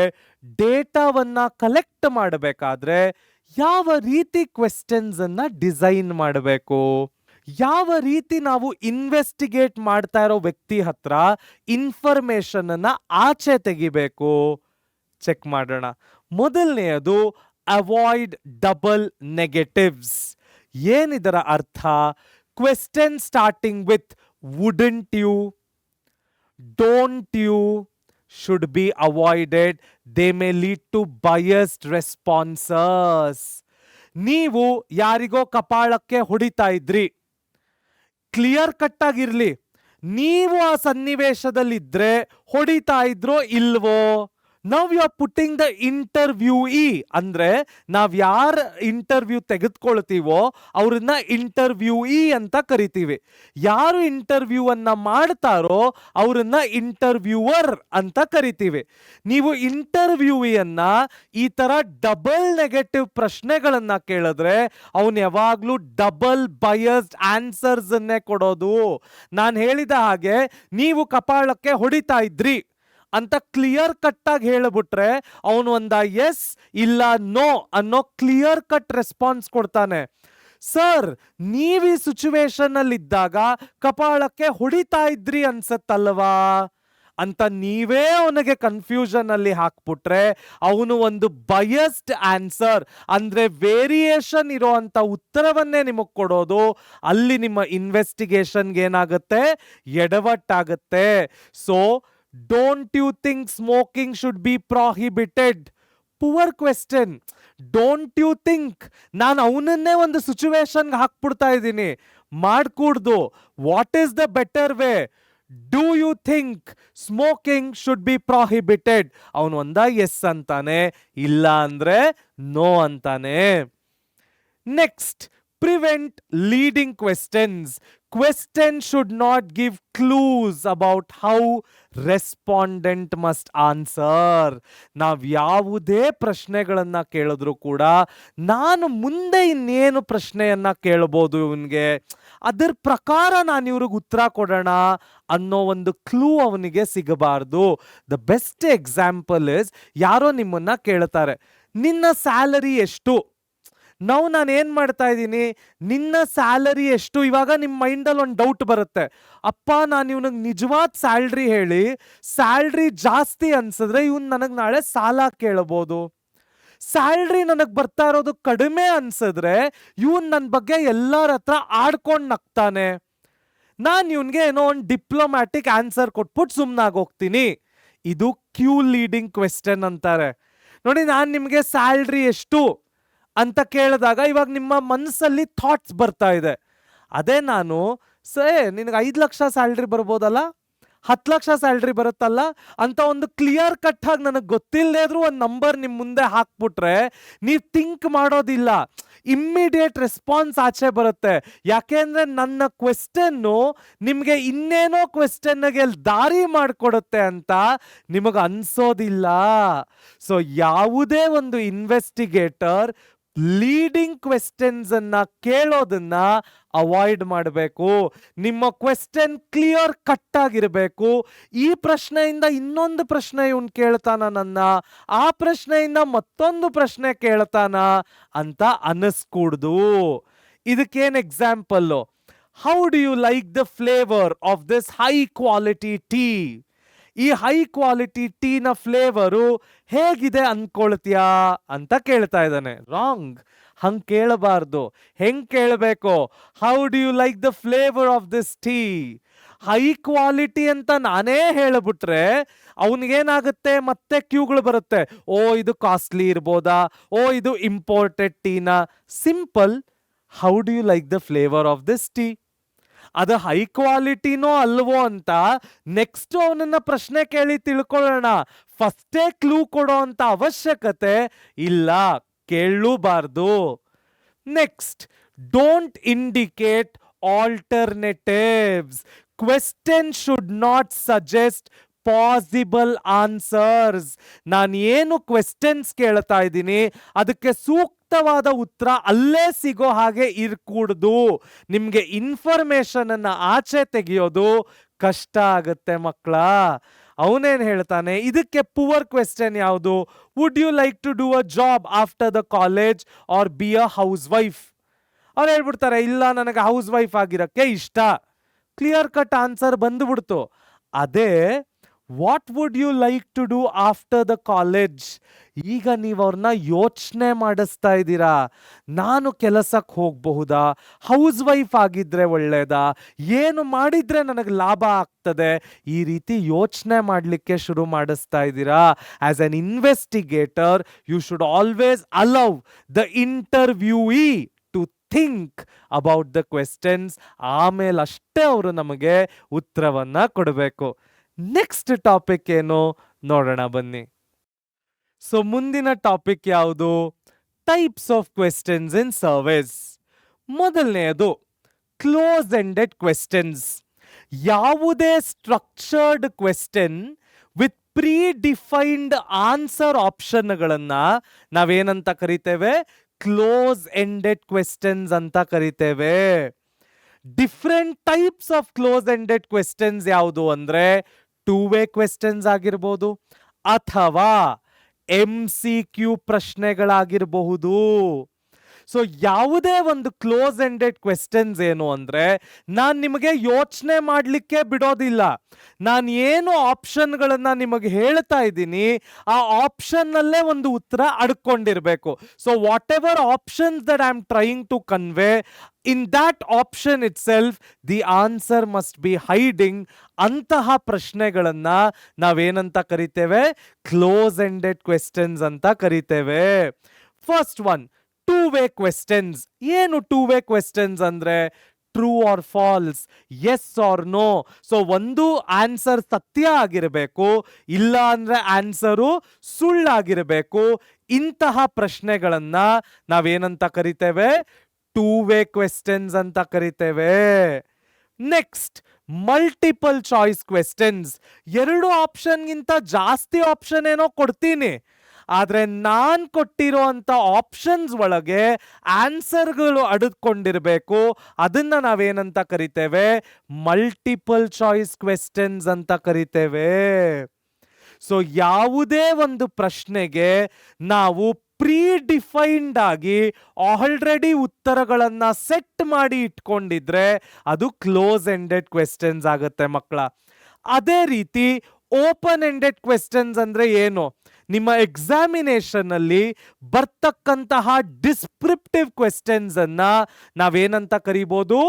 ಡೇಟಾವನ್ನ ಕಲೆಕ್ಟ್ ಮಾಡಬೇಕಾದ್ರೆ ಯಾವ ರೀತಿ ಕ್ವೆಶ್ಚನ್ಸ್ ಅನ್ನ ಡಿಸೈನ್ ಮಾಡಬೇಕು, ಯಾವ ರೀತಿ ನಾವು ಇನ್ವೆಸ್ಟಿಗೇಟ್ ಮಾಡ್ತಾ ಇರೋ ವ್ಯಕ್ತಿ ಹತ್ರ ಇನ್ಫಾರ್ಮೇಶನ್ ಅನ್ನ ಆಚೆ ತೆಗಿಬೇಕು, ಚೆಕ್ ಮಾಡೋಣ. ಮೊದಲನೆಯದು ಅವಾಯ್ಡ್ ಡಬಲ್ ನೆಗೆಟಿವ್ಸ್. ಏನಿದರ ಅರ್ಥ? Question starting with wouldn't you, don't you should be avoided. They may lead to biased responses. ನೀವು ಯಾರಿಗೋ ಕಪಾಳಕ್ಕೆ ಹೊಡಿತಾ ಇದ್ರಿ, ಕ್ಲಿಯರ್ ಕಟ್ ಆಗಿರ್ಲಿ, ನೀವು ಆ ಸನ್ನಿವೇಶದಲ್ಲಿದ್ರೆ ಹೊಡಿತಾ ಇದ್ರೋ ಇಲ್ವೋ? ನಾವು ಯು ಆರ್ ಪುಟ್ಟಿಂಗ್ ದ ಇಂಟರ್ವ್ಯೂಯಿ, ಅಂದ್ರೆ ನಾವ್ ಯಾರ ಇಂಟರ್ವ್ಯೂ ತೆಗೆದುಕೊಳ್ತೀವೋ ಅವ್ರನ್ನ ಇಂಟರ್ವ್ಯೂಯಿ ಅಂತ ಕರಿತೀವಿ. ಯಾರು ಇಂಟರ್ವ್ಯೂ ಅನ್ನ ಮಾಡ್ತಾರೋ ಅವ್ರನ್ನ ಇಂಟರ್ವ್ಯೂವರ್ ಅಂತ ಕರಿತೀವಿ. ನೀವು ಇಂಟರ್ವ್ಯೂಯಿಯನ್ನ ಈ ತರ ಡಬಲ್ ನೆಗೆಟಿವ್ ಪ್ರಶ್ನೆಗಳನ್ನ ಕೇಳಿದ್ರೆ ಅವನು ಯಾವಾಗ್ಲೂ ಡಬಲ್ ಬಯಸ್ಡ್ ಆನ್ಸರ್ಸ್ ಅನ್ನೇ ಕೊಡೋದು. ನಾನು ಹೇಳಿದ ಹಾಗೆ ನೀವು ಕಪಾಳಕ್ಕೆ ಹೊಡಿತಾ ಇದ್ರಿ ಅಂತ ಕ್ಲಿಯರ್ ಕಟ್ ಆಗಿ ಹೇಳಿಬಿಟ್ರೆ ಅವನು ಒಂದ ಎಸ್ ಇಲ್ಲ ನೋ ಅನ್ನೋ ಕ್ಲಿಯರ್ ಕಟ್ ರೆಸ್ಪಾನ್ಸ್ ಕೊಡ್ತಾನೆ. ಸರ್, ನೀವು ಈ ಸಿಚುವೇಶನ್ ಅಲ್ಲಿ ಇದ್ದಾಗ ಕಪಾಳಕ್ಕೆ ಹೊಡಿತಾ ಇದ್ರಿ ಅನ್ಸತ್ತಲ್ವಾ ಅಂತ ನೀವೇ ಅವನಿಗೆ ಕನ್ಫ್ಯೂಷನ್ ಅಲ್ಲಿ ಹಾಕ್ಬಿಟ್ರೆ ಅವನು ಒಂದು ಬಯಸ್ಡ್ ಆನ್ಸರ್ ಅಂದ್ರೆ ವೇರಿಯೇಷನ್ ಇರೋ ಅಂತ ಉತ್ತರವನ್ನೇ ನಿಮಗೆ ಕೊಡೋದು. ಅಲ್ಲಿ ನಿಮ್ಮ ಇನ್ವೆಸ್ಟಿಗೇಷನ್ಗೆ ಏನಾಗುತ್ತೆ? ಎಡವಟ್ಟಾಗುತ್ತೆ. So don't you think smoking should be prohibited? Poor question. Don't you think? ನಾನು ಅವನನ್ನೇ ಒಂದು ಸಿಚುವೇಶನ್ಗೆ ಹಾಕ್ಬಿಡ್ತಾ ಇದ್ದೀನಿ, ಮಾಡ್ಕೂಡ್ದು. What is the better way? Do you think smoking should be prohibited? ಅವನು ಒಂದ ಎಸ್ ಅಂತಾನೆ, ಇಲ್ಲ ಅಂದ್ರೆ ನೋ ಅಂತಾನೆ. Next, prevent leading questions. Question should not give clues about how respondent must answer. ನಾವ್ ಯಾವುದೇ ಪ್ರಶ್ನೆಗಳನ್ನ ಕೇಳಿದ್ರು ಕೂಡ ನಾನು ಮುಂದೆ ಇನ್ನೇನು ಪ್ರಶ್ನೆಯನ್ನ ಕೇಳಬಹುದು ಇವನ್ಗೆ, ಅದರ ಪ್ರಕಾರ ನಾನು ಇವ್ರಿಗೆ ಉತ್ತರ ಕೊಡೋಣ ಅನ್ನೋ ಒಂದು ಕ್ಲೂ ಅವನಿಗೆ ಸಿಗಬಾರ್ದು. ದ ಬೆಸ್ಟ್ ಎಕ್ಸಾಂಪಲ್ ಇಸ್, ಯಾರೋ ನಿಮ್ಮನ್ನ ಕೇಳ್ತಾರೆ ನಿನ್ನ ಸ್ಯಾಲರಿ ಎಷ್ಟು. ನಾನು ಏನ್ ಮಾಡ್ತಾ ಇದ್ದೀನಿ, ನಿನ್ನ ಸ್ಯಾಲರಿ ಎಷ್ಟು, ಇವಾಗ ನಿಮ್ಮ ಮೈಂಡಲ್ಲಿ ಒಂದು ಡೌಟ್ ಬರುತ್ತೆ, ಅಪ್ಪ ನಾನು ಇವನಿಗೆ ನಿಜವಾದ ಸ್ಯಾಲ್ರಿ ಹೇಳಿ ಸ್ಯಾಲ್ರಿ ಜಾಸ್ತಿ ಅನ್ಸಿದ್ರೆ ಇವನ್ ನನಗೆ ನಾಳೆ ಸಾಲ ಕೇಳಬಹುದು. ಸ್ಯಾಲ್ರಿ ನನಗೆ ಬರ್ತಾ ಇರೋದು ಕಡಿಮೆ ಅನ್ಸಿದ್ರೆ ಇವನ್ ನನ್ನ ಬಗ್ಗೆ ಎಲ್ಲರ ಹತ್ರ ಆಡ್ಕೊಂಡು ನಗ್ತಾನೆ. ನಾನು ಇವನ್ಗೆ ಏನೋ ಒಂದು ಡಿಪ್ಲೊಮ್ಯಾಟಿಕ್ ಆನ್ಸರ್ ಕೊಟ್ಬಿಟ್ಟು ಸುಮ್ಮನಾಗೋಗ್ತೀನಿ. ಇದು ಕ್ಯೂ ಲೀಡಿಂಗ್ ಕ್ವೆಶ್ಚನ್ ಅಂತಾರೆ. ನೋಡಿ, ನಾನು ನಿಮಗೆ ಸ್ಯಾಲ್ರಿ ಎಷ್ಟು ಅಂತ ಕೇಳಿದಾಗ ಇವಾಗ ನಿಮ್ಮ ಮನಸ್ಸಲ್ಲಿ ಥಾಟ್ಸ್ ಬರ್ತಾ ಇದೆ. ಅದೇ ನಾನು ನಿನಗೆ 5 ಲಕ್ಷ ಸ್ಯಾಲ್ರಿ ಬರ್ಬೋದಲ್ಲ, 10 ಲಕ್ಷ ಸ್ಯಾಲ್ರಿ ಬರುತ್ತಲ್ಲ ಅಂತ ಒಂದು ಕ್ಲಿಯರ್ ಕಟ್ ಆಗಿ ನನಗೆ ಗೊತ್ತಿಲ್ಲದೆ ಇದ್ರೂ ಒಂದು ನಂಬರ್ ನಿಮ್ಮ ಮುಂದೆ ಹಾಕ್ಬಿಟ್ರೆ ನೀವು ಥಿಂಕ್ ಮಾಡೋದಿಲ್ಲ, ಇಮ್ಮಿಡಿಯೇಟ್ ರೆಸ್ಪಾನ್ಸ್ ಆಚೆ ಬರುತ್ತೆ. ಯಾಕೆಂದ್ರೆ ನನ್ನ ಕ್ವೆಶ್ಚನ್ನು ನಿಮಗೆ ಇನ್ನೇನೋ ಕ್ವೆಶ್ಚನ್ಗೆ ದಾರಿ ಮಾಡಿಕೊಡುತ್ತೆ ಅಂತ ನಿಮಗೆ ಅನ್ಸೋದಿಲ್ಲ. ಸೊ ಯಾವುದೇ ಒಂದು ಇನ್ವೆಸ್ಟಿಗೇಟರ್ ಲೀಡಿಂಗ್ ಕ್ವೆಶ್ಚನ್ಸ್ ಅನ್ನ ಕೇಳೋದನ್ನ ಅವಾಯ್ಡ್ ಮಾಡಬೇಕು. ನಿಮ್ಮ ಕ್ವೆಶ್ಚನ್ ಕ್ಲಿಯರ್ ಕಟ್ ಆಗಿರಬೇಕು. ಈ ಪ್ರಶ್ನೆಯಿಂದ ಇನ್ನೊಂದು ಪ್ರಶ್ನೆ ಇವನ್ ಕೇಳ್ತಾನ ನನ್ನ, ಆ ಪ್ರಶ್ನೆಯಿಂದ ಮತ್ತೊಂದು ಪ್ರಶ್ನೆ ಕೇಳ್ತಾನ ಅಂತ ಅನಿಸ್ಕೂಡ್ದು. ಇದಕ್ಕೇನ್ example, how do you like the flavour of this high quality tea? ಈ ಹೈ ಕ್ವಾಲಿಟಿ ಟೀನ ಫ್ಲೇವರು ಹೇಗಿದೆ ಅನ್ಕೊಳ್ತೀಯಾ ಅಂತ ಕೇಳ್ತಾ ಇದ್ದಾನೆ. ರಾಂಗ್, ಹಂಗ್ ಕೇಳಬಾರ್ದು. ಹೆಂಗ್ ಕೇಳಬೇಕು, how do you like the flavour of this tea? High quality ಅಂತ ನಾನೇ ಹೇಳ್ಬಿಟ್ರೆ ಅವನಿಗೇನಾಗುತ್ತೆ, ಮತ್ತೆ ಕ್ಯೂಗಳು ಬರುತ್ತೆ. ಓ ಇದು ಕಾಸ್ಟ್ಲಿ ಇರ್ಬೋದಾ, ಓ ಇದು ಇಂಪೋರ್ಟೆಡ್ ಟೀನಾ. Simple, how do you like the flavour of this tea? ಅದು ಹೈ ಕ್ವಾಲಿಟಿನೋ ಅಲ್ವೋ ಅಂತ ನೆಕ್ಸ್ಟ್ ಅವನನ್ನ ಪ್ರಶ್ನೆ ಕೇಳಿ ತಿಳ್ಕೊಳ್ಳೋಣ. ಫಸ್ಟೇ ಕ್ಲೂ ಕೊಡೋ ಅಂತ ಅವಶ್ಯಕತೆ ಇಲ್ಲ, ಕೇಳಲೂಬಾರ್ದು. Next, don't indicate alternatives. Question should not suggest possible answers. ನಾನು ಏನು ಕ್ವೆಶ್ಚನ್ಸ್ ಕೇಳ್ತಾ ಇದ್ದೀನಿ ಅದಕ್ಕೆ ಸೂಕ್ತವಾದ ಉತ್ತರ ಅಲ್ಲೇ ಸಿಗೋ ಹಾಗೆ ಇರ್ಕೂಡ್ದು. ನಿಮ್ಗೆ ಇನ್ಫಾರ್ಮೇಶನ್ ಅನ್ನ ಆಚೆ ತೆಗೆಯೋದು ಕಷ್ಟ ಆಗುತ್ತೆ ಮಕ್ಕಳ. ಅವನೇನ್ ಹೇಳ್ತಾನೆ, ಇದಕ್ಕೆ ಪುವರ್ ಕ್ವೆಶ್ಚನ್ ಯಾವುದು? Would you like to do a job after the college or be a housewife? ಅವ್ರು ಹೇಳ್ಬಿಡ್ತಾರೆ, ಇಲ್ಲ ನನಗೆ ಹೌಸ್ ವೈಫ್ ಆಗಿರಕ್ಕೆ ಇಷ್ಟ. ಕ್ಲಿಯರ್ ಕಟ್ ಆನ್ಸರ್ ಬಂದ್ಬಿಡ್ತು. ಅದೇ what would you like to do after the college? ಈಗ ನೀವು ಅವ್ರನ್ನ ಯೋಚನೆ ಮಾಡಿಸ್ತಾ ಇದ್ದೀರಾ. ನಾನು ಕೆಲಸಕ್ಕೆ ಹೋಗಬಹುದಾ, ಹೌಸ್ ವೈಫ್ ಆಗಿದ್ರೆ ಒಳ್ಳೇದಾ, ಏನು ಮಾಡಿದ್ರೆ ನನಗೆ ಲಾಭ ಆಗ್ತದೆ, ಈ ರೀತಿ ಯೋಚನೆ ಮಾಡಲಿಕ್ಕೆ ಶುರು ಮಾಡಿಸ್ತಾ ಇದ್ದೀರಾ. As an investigator you should always allow the interviewee to think about the questions. ಆಮೇಲೆ ಅಷ್ಟೇ ಅವರು ನಮಗೆ ಉತ್ತರವನ್ನ ಕೊಡಬೇಕು. ನೆಕ್ಸ್ಟ್ ಟಾಪಿಕ್ ಏನು ನೋಡೋಣ ಬನ್ನಿ. ಸೊ ಮುಂದಿನ ಟಾಪಿಕ್ ಯಾವುದು? Types of questions in surveys. ಮೊದಲನೆಯದು ಕ್ಲೋಸ್ ಎಂಡೆಡ್ ಕ್ವೆಶ್ಚನ್ಸ್. ಯಾವುದೇ structured question with predefined answer ಆಪ್ಷನ್ಗಳನ್ನ ನಾವೇನಂತ ಕರಿತೇವೆ? ಕ್ಲೋಸ್ ಎಂಡೆಡ್ ಕ್ವೆಶ್ಚನ್ಸ್ ಅಂತ ಕರಿತೇವೆ. Different types of close ended questions ಯಾವುದು ಅಂದ್ರೆ ಟೂ ವೇ ಕ್ವೆಶ್ಚನ್ಸ್ ಆಗಿರ್ಬೋದು, ಅಥವಾ MCQ ಪ್ರಶ್ನೆಗಳಾಗಿರಬಹುದು. ಸೊ ಯಾವುದೇ ಒಂದು ಕ್ಲೋಸ್ ಎಂಡೆಡ್ ಕ್ವೆಶ್ಚನ್ಸ್ ಏನು ಅಂದ್ರೆ ನಾನು ನಿಮಗೆ ಯೋಚನೆ ಮಾಡಲಿಕ್ಕೆ ಬಿಡೋದಿಲ್ಲ. ನಾನು ಏನು ಆಪ್ಷನ್ಗಳನ್ನ ನಿಮಗೆ ಹೇಳ್ತಾ ಇದ್ದೀನಿ ಆ ಆಪ್ಷನ್ ನಲ್ಲೇ ಒಂದು ಉತ್ತರ ಅಡ್ಕೊಂಡಿರ್ಬೇಕು. So whatever options that I am trying to convey, in that option itself the answer must be hiding. ಅಂತಹ ಪ್ರಶ್ನೆಗಳನ್ನ ನಾವೇನಂತ ಕರಿತೇವೆ? ಕ್ಲೋಸ್ ಎಂಡೆಡ್ ಕ್ವೆಶ್ಚನ್ಸ್ ಅಂತ ಕರಿತೇವೆ. First one, two way questions. ಏನು ಟೂ ವೇ ಕ್ವೆಶ್ಚನ್ಸ್ ಅಂದ್ರೆ? True or false, yes or no. So ಒಂದು answer ಸತ್ಯ ಆಗಿರಬೇಕು, ಇಲ್ಲ ಅಂದ್ರೆ ಆನ್ಸರು ಸುಳ್ಳಾಗಿರಬೇಕು. ಇಂತಹ ಪ್ರಶ್ನೆಗಳನ್ನ ನಾವೇನಂತ ಕರಿತೇವೆ? ಟೂ ವೇ ಕ್ವೆಶ್ಚನ್ಸ್ ಅಂತ ಕರಿತೇವೆ. Next multiple choice questions. 2 ಆಪ್ಷನ್ಗಿಂತ ಜಾಸ್ತಿ ಆಪ್ಷನ್ ಏನೋ ಕೊಡ್ತೀನಿ, ಆದ್ರೆ ನಾನ್ ಕೊಟ್ಟಿರೋ ಅಂತ ಆಪ್ಷನ್ಸ್ ಒಳಗೆ ಆನ್ಸರ್ಗಳು ಅಡಕೊಂಡಿರ್ಬೇಕು. ಅದನ್ನ ನಾವೇನಂತ ಕರಿತೇವೆ? ಮಲ್ಟಿಪಲ್ ಚಾಯ್ಸ್ ಕ್ವೆಶ್ಚನ್ಸ್ ಅಂತ ಕರಿತೇವೆ. ಸೊ ಯಾವುದೇ ಒಂದು ಪ್ರಶ್ನೆಗೆ ನಾವು ಪ್ರೀಡಿಫೈನ್ಡ್ ಆಗಿ ಆಲ್ರೆಡಿ ಉತ್ತರಗಳನ್ನ ಸೆಟ್ ಮಾಡಿ ಇಟ್ಕೊಂಡಿದ್ರೆ ಅದು ಕ್ಲೋಸ್ ಎಂಡೆಡ್ ಕ್ವೆಶ್ಚನ್ಸ್ ಆಗುತ್ತೆ ಮಕ್ಕಳ. ಅದೇ ರೀತಿ ಓಪನ್ ಎಂಡೆಡ್ ಕ್ವೆಶ್ಚನ್ಸ್ ಅಂದ್ರೆ ಏನು? ನಿಮ್ಮ ಎಕ್ಸಾಮಿನೇಷನ್ ಅಲ್ಲಿ ಬರ್ತಕ್ಕಂತಹ ಡಿಸ್ಕ್ರಿಪ್ಟಿವ್ ಕ್ವೆಶ್ಚನ್ಸ್ ಅನ್ನ ನಾವೇನಂತ ಕರಿಬಹುದು?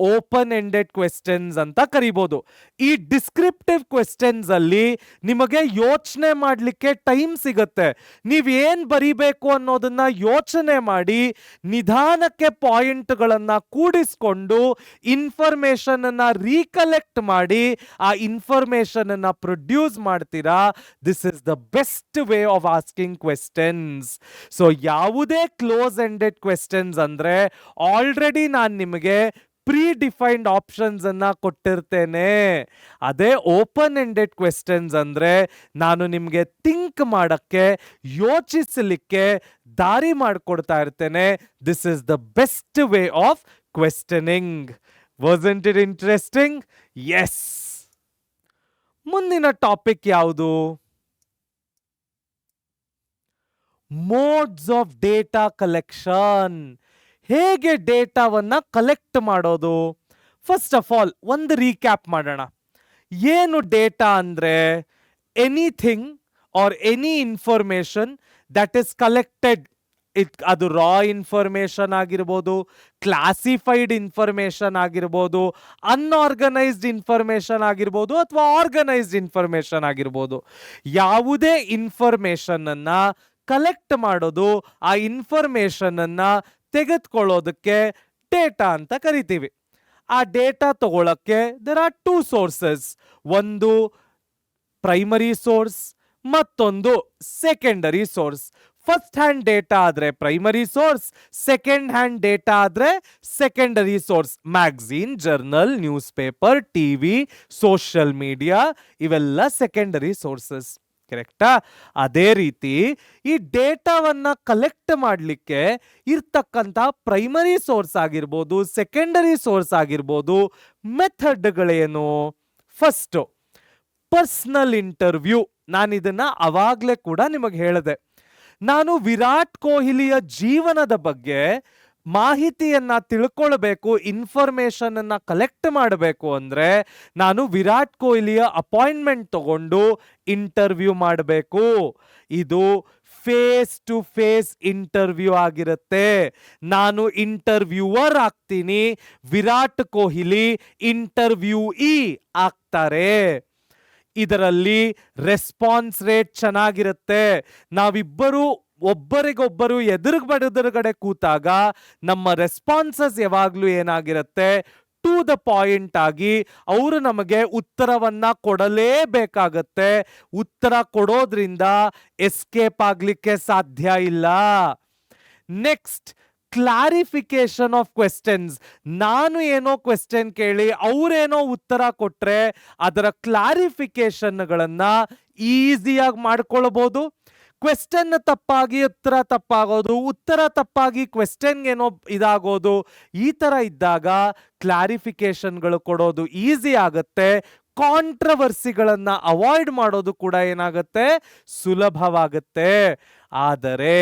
ಓಪನ್ ಎಂಡೆಡ್ ಕ್ವೆಶ್ಚನ್ಸ್ ಅಂತ ಕರಿಬಹುದು. ಈ ಡಿಸ್ಕ್ರಿಪ್ಟಿವ್ ಕ್ವೆಶ್ಚನ್ಸ್ ಅಲ್ಲಿ ನಿಮಗೆ ಯೋಚನೆ ಮಾಡಲಿಕ್ಕೆ ಟೈಮ್ ಸಿಗುತ್ತೆ. ನೀವೇನ್ ಬರಿಬೇಕು ಅನ್ನೋದನ್ನ ಯೋಚನೆ ಮಾಡಿ ನಿಧಾನಕ್ಕೆ ಪಾಯಿಂಟ್ಗಳನ್ನ ಕೂಡಿಸ್ಕೊಂಡು ಇನ್ಫಾರ್ಮೇಶನ್ ಅನ್ನ ರೀಕಲೆಕ್ಟ್ ಮಾಡಿ ಆ ಇನ್ಫಾರ್ಮೇಶನ್ ಅನ್ನ ಪ್ರೊಡ್ಯೂಸ್ ಮಾಡ್ತೀರಾ. This is the best way of asking questions. So ಯಾವುದೇ ಕ್ಲೋಸ್ ಎಂಡೆಡ್ ಕ್ವೆಶ್ಚನ್ಸ್ ಅಂದ್ರೆ ಆಲ್ರೆಡಿ ನಾನು ನಿಮಗೆ ಪ್ರೀಡಿಫೈನ್ಡ್ ಆಪ್ಷನ್ಸ್ ಅನ್ನ ಕೊಟ್ಟಿರ್ತೇನೆ. ಅದೇ ಓಪನ್ ಎಂಡೆಡ್ ಕ್ವೆಶ್ಚನ್ಸ್ ಅಂದ್ರೆ ನಾನು ನಿಮಗೆ ಥಿಂಕ್ ಮಾಡಕ್ಕೆ, ಯೋಚಿಸಲಿಕ್ಕೆ ದಾರಿ ಮಾಡಿಕೊಡ್ತಾ ಇರ್ತೇನೆ. This is the best way of questioning. Wasn't it interesting? Yes. ಮುಂದಿನ ಟಾಪಿಕ್ ಯಾವುದು? Modes of data collection. ಹೇಗೆ ಡೇಟಾವನ್ನ ಕಲೆಕ್ಟ್ ಮಾಡೋದು? ಫಸ್ಟ್ ಆಫ್ ಆಲ್ ಒಂದು ರೀಕ್ಯಾಪ್ ಮಾಡೋಣ. ಏನು ಡೇಟಾ ಅಂದ್ರೆ? Anything or any information that is collected. ಅದು ರಾ ಇನ್ಫಾರ್ಮೇಶನ್ ಆಗಿರ್ಬೋದು, ಕ್ಲಾಸಿಫೈಡ್ ಇನ್ಫಾರ್ಮೇಶನ್ ಆಗಿರ್ಬೋದು, ಅನ್ಆರ್ಗನೈಸ್ಡ್ ಇನ್ಫಾರ್ಮೇಶನ್ ಆಗಿರ್ಬೋದು, ಅಥವಾ ಆರ್ಗನೈಸ್ಡ್ ಇನ್ಫಾರ್ಮೇಶನ್ ಆಗಿರ್ಬೋದು. ಯಾವುದೇ ಇನ್ಫಾರ್ಮೇಶನ್ ಅನ್ನ ಕಲೆಕ್ಟ್ ಮಾಡೋದು, ಆ ಇನ್ಫಾರ್ಮೇಶನ್ ಅನ್ನ ತೆಗೆದುಕೊಳ್ಳೋದಕ್ಕೆ ಡೇಟಾ ಅಂತ ಕರಿತೀವಿ. ಆ ಡೇಟಾ ತಗೊಳಕ್ಕೆ ದೇರ್ ಆರ್ 2 ಸೋರ್ಸಸ್. ಒಂದು ಪ್ರೈಮರಿ ಸೋರ್ಸ್, ಮತ್ತೊಂದು secondary source. First hand data ಆದ್ರೆ primary source, second hand data ಆದ್ರೆ secondary source. Magazine, journal, newspaper, TV, social media ಇವೆಲ್ಲ ಸೆಕೆಂಡರಿ ಸೋರ್ಸಸ್. ಕರೆಕ್ಟಾ? ಅದೇ ರೀತಿ ಈ ಡೇಟಾವನ್ನ ಕಲೆಕ್ಟ್ ಮಾಡಲಿಕ್ಕೆ ಇರ್ತಕ್ಕಂಥ ಪ್ರೈಮರಿ ಸೋರ್ಸ್ ಆಗಿರ್ಬೋದು, ಸೆಕೆಂಡರಿ ಸೋರ್ಸ್ ಆಗಿರ್ಬೋದು, ಮೆಥಡ್ಗಳೇನು? First personal interview. ನಾನು ಇದನ್ನ ಅವಾಗ್ಲೇ ಕೂಡ ನಿಮಗೆ ಹೇಳಿದೆ. ನಾನು ವಿರಾಟ್ ಕೊಹ್ಲಿಯ ಜೀವನದ ಬಗ್ಗೆ ಮಾಹಿತಿಯನ್ನ ತಿಳ್ಕೊಳ್ಬೇಕು, ಇನ್ಫಾರ್ಮೇಶನ್ ಅನ್ನ ಕಲೆಕ್ಟ್ ಮಾಡಬೇಕು ಅಂದ್ರೆ ನಾನು ವಿರಾಟ್ ಕೊಹ್ಲಿಯ ಅಪಾಯಿಂಟ್ಮೆಂಟ್ ತಗೊಂಡು ಇಂಟರ್ವ್ಯೂ ಮಾಡಬೇಕು. ಇದು ಫೇಸ್ ಟು ಫೇಸ್ ಇಂಟರ್ವ್ಯೂ ಆಗಿರುತ್ತೆ. ನಾನು ಇಂಟರ್ವ್ಯೂವರ್ ಆಗ್ತೀನಿ, ವಿರಾಟ್ ಕೊಹ್ಲಿ ಇಂಟರ್ವ್ಯೂಯಿ ಆಗ್ತಾರೆ. ಇದರಲ್ಲಿ ರೆಸ್ಪಾನ್ಸ್ ರೇಟ್ ಚೆನ್ನಾಗಿರುತ್ತೆ. ನಾವಿಬ್ಬರು ಒಬ್ಬರಿಗೊಬ್ಬರು ಎದುರುಗಡೆ ಕೂತಾಗ ನಮ್ಮ ರೆಸ್ಪಾನ್ಸಸ್ ಯಾವಾಗ್ಲೂ ಏನಾಗಿರುತ್ತೆ? ಟು ದ ಪಾಯಿಂಟ್ ಆಗಿ ಅವರು ನಮಗೆ ಉತ್ತರವನ್ನ ಕೊಡಲೇಬೇಕಾಗತ್ತೆ. ಉತ್ತರ ಕೊಡೋದ್ರಿಂದ ಎಸ್ಕೇಪ್ ಆಗ್ಲಿಕ್ಕೆ ಸಾಧ್ಯ ಇಲ್ಲ. Next, clarification of questions. ನಾನು ಏನೋ ಕ್ವೆಶ್ಚನ್ ಕೇಳಿ ಅವರೇನೋ ಉತ್ತರ ಕೊಟ್ರೆ ಅದರ ಕ್ಲಾರಿಫಿಕೇಶನ್ಗಳನ್ನ ಈಸಿಯಾಗಿ ಮಾಡ್ಕೊಳ್ಬಹುದು. ಕ್ವೆಶ್ಚನ್ ತಪ್ಪಾಗಿ ಉತ್ತರ ತಪ್ಪಾಗೋದು, ಉತ್ತರ ತಪ್ಪಾಗಿ ಕ್ವೆಶ್ಚನ್ ಏನೋ ಇದಾಗೋದು, ಈ ತರ ಇದ್ದಾಗ ಕ್ಲಾರಿಫಿಕೇಶನ್ಗಳು ಕೊಡೋದು ಈಸಿ ಆಗುತ್ತೆ. ಕಾಂಟ್ರವರ್ಸಿಗಳನ್ನ ಅವಾಯ್ಡ್ ಮಾಡೋದು ಕೂಡ ಏನಾಗುತ್ತೆ? ಸುಲಭವಾಗುತ್ತೆ. ಆದರೆ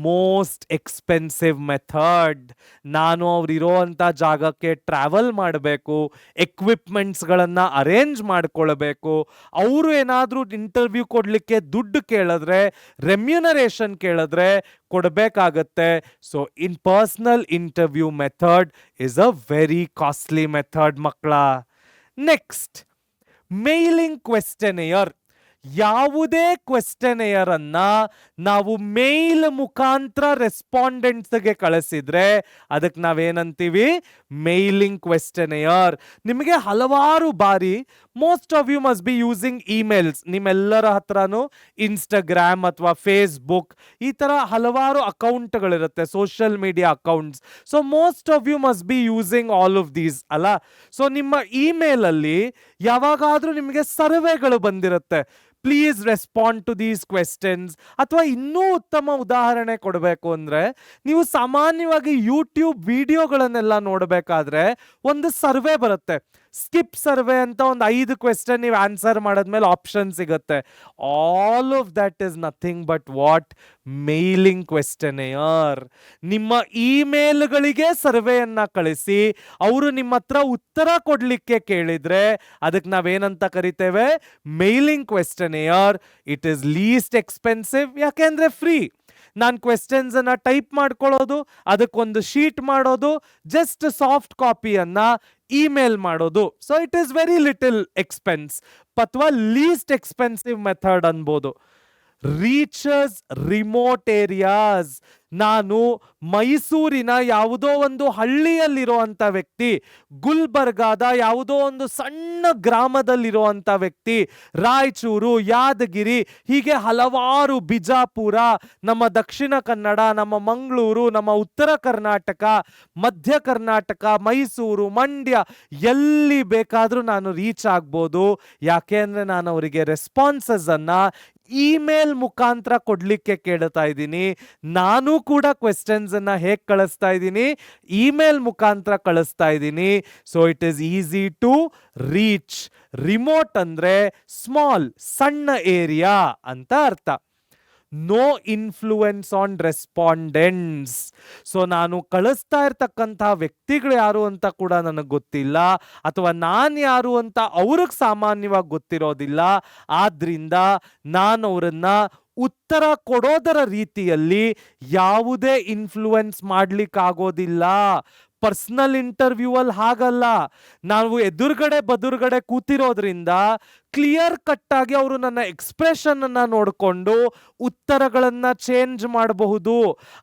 ಮೋಸ್ಟ್ ಎಕ್ಸ್ಪೆನ್ಸಿವ್ ಮೆಥಡ್. ನಾನು ಅವ್ರಿರೋಂಥ ಜಾಗಕ್ಕೆ ಟ್ರಾವೆಲ್ ಮಾಡಬೇಕು, ಎಕ್ವಿಪ್ಮೆಂಟ್ಸ್ಗಳನ್ನು ಅರೇಂಜ್ ಮಾಡ್ಕೊಳ್ಬೇಕು. ಅವರು ಏನಾದರೂ ಇಂಟರ್ವ್ಯೂ ಕೊಡಲಿಕ್ಕೆ ದುಡ್ಡು ಕೇಳಿದ್ರೆ, ರೆಮ್ಯುನರೇಷನ್ ಕೇಳಿದ್ರೆ ಕೊಡಬೇಕಾಗತ್ತೆ. So in personal interview method is a very costly method ಮಕ್ಕಳ. Next, mailing questionnaire. ಯಾವುದೇ ಕ್ವೆಶ್ಚನೆಯರ್ ಅನ್ನ ನಾವು ಮೇಲ್ ಮುಖಾಂತರ ರೆಸ್ಪಾಂಡೆಂಟ್ಸ್ಗೆ ಕಳಿಸಿದ್ರೆ ಅದಕ್ಕೆ ನಾವೇನಂತೀವಿ, ಮೇಲಿಂಗ್ ಕ್ವೆಶ್ಚನೆಯರ್. ನಿಮಗೆ ಹಲವಾರು ಬಾರಿ most of you must be using emails. ನಿಮ್ಮೆಲ್ಲರ ಹತ್ರನೂ ಇನ್ಸ್ಟಾಗ್ರಾಮ್ ಅಥವಾ ಫೇಸ್ಬುಕ್ ಈ ತರ ಹಲವಾರು ಅಕೌಂಟ್ಗಳಿರುತ್ತೆ, social media accounts. So most of you must be using all of these ಅಲ್ಲ. ಸೊ ನಿಮ್ಮ ಇಮೇಲ್ ಅಲ್ಲಿ ಯಾವಾಗಾದ್ರೂ ನಿಮಗೆ ಸರ್ವೆಗಳು ಬಂದಿರುತ್ತೆ, please respond to these questions. ಅಥವಾ ಇನ್ನೂ ಉತ್ತಮ ಉದಾಹರಣೆ ಕೊಡಬೇಕು ಅಂದ್ರೆ, ನೀವು ಸಾಮಾನ್ಯವಾಗಿ ಯೂಟ್ಯೂಬ್ ವಿಡಿಯೋಗಳನ್ನೆಲ್ಲ ನೋಡಬೇಕಾದ್ರೆ ಒಂದು ಸರ್ವೆ ಬರುತ್ತೆ, ಸ್ಕಿಪ್ ಸರ್ವೆ ಅಂತ. ಒಂದು 5 ಕ್ವೆಶ್ಚನ್ ನೀವು ಆನ್ಸರ್ ಮಾಡಿದ್ಮೇಲೆ ಆಪ್ಷನ್ ಸಿಗುತ್ತೆ. All of that is nothing but what, mailing questionnaire. ನಿಮ್ಮ ಇಮೇಲ್ಗಳಿಗೆ ಸರ್ವೆಯನ್ನ ಕಳಿಸಿ ಅವರು ನಿಮ್ಮ ಹತ್ರ ಉತ್ತರ ಕೊಡ್ಲಿಕ್ಕೆ ಕೇಳಿದ್ರೆ ಅದಕ್ಕೆ ನಾವೇನಂತ ಕರಿತೇವೆ, mailing questionnaire. It is least expensive, ಯಾಕೆಂದ್ರೆ ಫ್ರೀ. ನಾನು ಕ್ವೆಶ್ಚನ್ಸ್ ಅನ್ನ ಟೈಪ್ ಮಾಡ್ಕೊಳ್ಳೋದು, ಅದಕ್ಕೊಂದು ಶೀಟ್ ಮಾಡೋದು, ಜಸ್ಟ್ ಸಾಫ್ಟ್ ಕಾಪಿಯನ್ನ ಇಮೇಲ್ ಮಾಡೋದು. So it is very little expense, ಅಥವಾ ಲೀಸ್ಟ್ ಎಕ್ಸ್ಪೆನ್ಸಿವ್ ಮೆಥಡ್ ಅನ್ಬೋದು. Reaches remote areas. ನಾನು ಮೈಸೂರಿನ ಯಾವುದೋ ಒಂದು ಹಳ್ಳಿಯಲ್ಲಿರುವಂತ ವ್ಯಕ್ತಿ, ಗುಲ್ಬರ್ಗಾದ ಯಾವುದೋ ಒಂದು ಸಣ್ಣ ಗ್ರಾಮದಲ್ಲಿರುವಂತ ವ್ಯಕ್ತಿ, ರಾಯಚೂರು, ಯಾದಗಿರಿ, ಹೀಗೆ ಹಲವಾರು, ಬಿಜಾಪುರ, ನಮ್ಮ ದಕ್ಷಿಣ ಕನ್ನಡ, ನಮ್ಮ ಮಂಗಳೂರು, ನಮ್ಮ ಉತ್ತರ ಕರ್ನಾಟಕ, ಮಧ್ಯ ಕರ್ನಾಟಕ, ಮೈಸೂರು, ಮಂಡ್ಯ, ಎಲ್ಲಿ ಬೇಕಾದ್ರೂ ನಾನು ರೀಚ್ ಆಗ್ಬೋದು. ಯಾಕೆ ಅಂದ್ರೆ ನಾನು ಅವರಿಗೆ ರೆಸ್ಪಾನ್ಸಸ್ ಅನ್ನ ಇಮೇಲ್ ಮುಖಾಂತರ ಕೊಡ್ಲಿಕ್ಕೆ ಕೇಳ್ತಾ ಇದ್ದೀನಿ. ನಾನು ಕೂಡ ಕ್ವೆಶ್ಚನ್ಸ್ ಅನ್ನ ಹೇಗೆ ಕಳಿಸ್ತಾ ಇದ್ದೀನಿ, ಇಮೇಲ್ ಮುಖಾಂತರ ಕಳಿಸ್ತಾ ಇದ್ದೀನಿ. So it is easy to reach. Remote ಅಂದ್ರೆ ಸ್ಮಾಲ್, ಸಣ್ಣ ಏರಿಯಾ ಅಂತ ಅರ್ಥ. No influence on respondents. So ನಾನು ಕಳಿಸ್ತಾ ಇರ್ತಕ್ಕಂತಹ ವ್ಯಕ್ತಿಗಳು ಯಾರು ಅಂತ ಕೂಡ ನನಗೆ ಗೊತ್ತಿಲ್ಲ, ಅಥವಾ ನಾನು ಯಾರು ಅಂತ ಅವ್ರಿಗೆ ಸಾಮಾನ್ಯವಾಗಿ ಗೊತ್ತಿರೋದಿಲ್ಲ. ಆದ್ರಿಂದ ನಾನು ಅವರನ್ನ ಉತ್ತರ ಕೊಡೋದರ ರೀತಿಯಲ್ಲಿ ಯಾವುದೇ ಇನ್ಫ್ಲೂಯೆನ್ಸ್ ಮಾಡ್ಲಿಕ್ಕಾಗೋದಿಲ್ಲ. ಪರ್ಸನಲ್ ಇಂಟರ್ವ್ಯೂ ಅಲ್ಲಿ ಹಾಗಲ್ಲ. ನಾವು ಎದುರುಗಡೆ ಬದುರುಗಡೆ ಕೂತಿರೋದ್ರಿಂದ ಕ್ಲಿಯರ್ ಕಟ್ ಆಗಿ ಅವರು ನನ್ನ ಎಕ್ಸ್ಪ್ರೆಷನ್ ಅನ್ನ ನೋಡಿಕೊಂಡು ಉತ್ತರಗಳನ್ನ ಚೇಂಜ್ ಮಾಡಬಹುದು.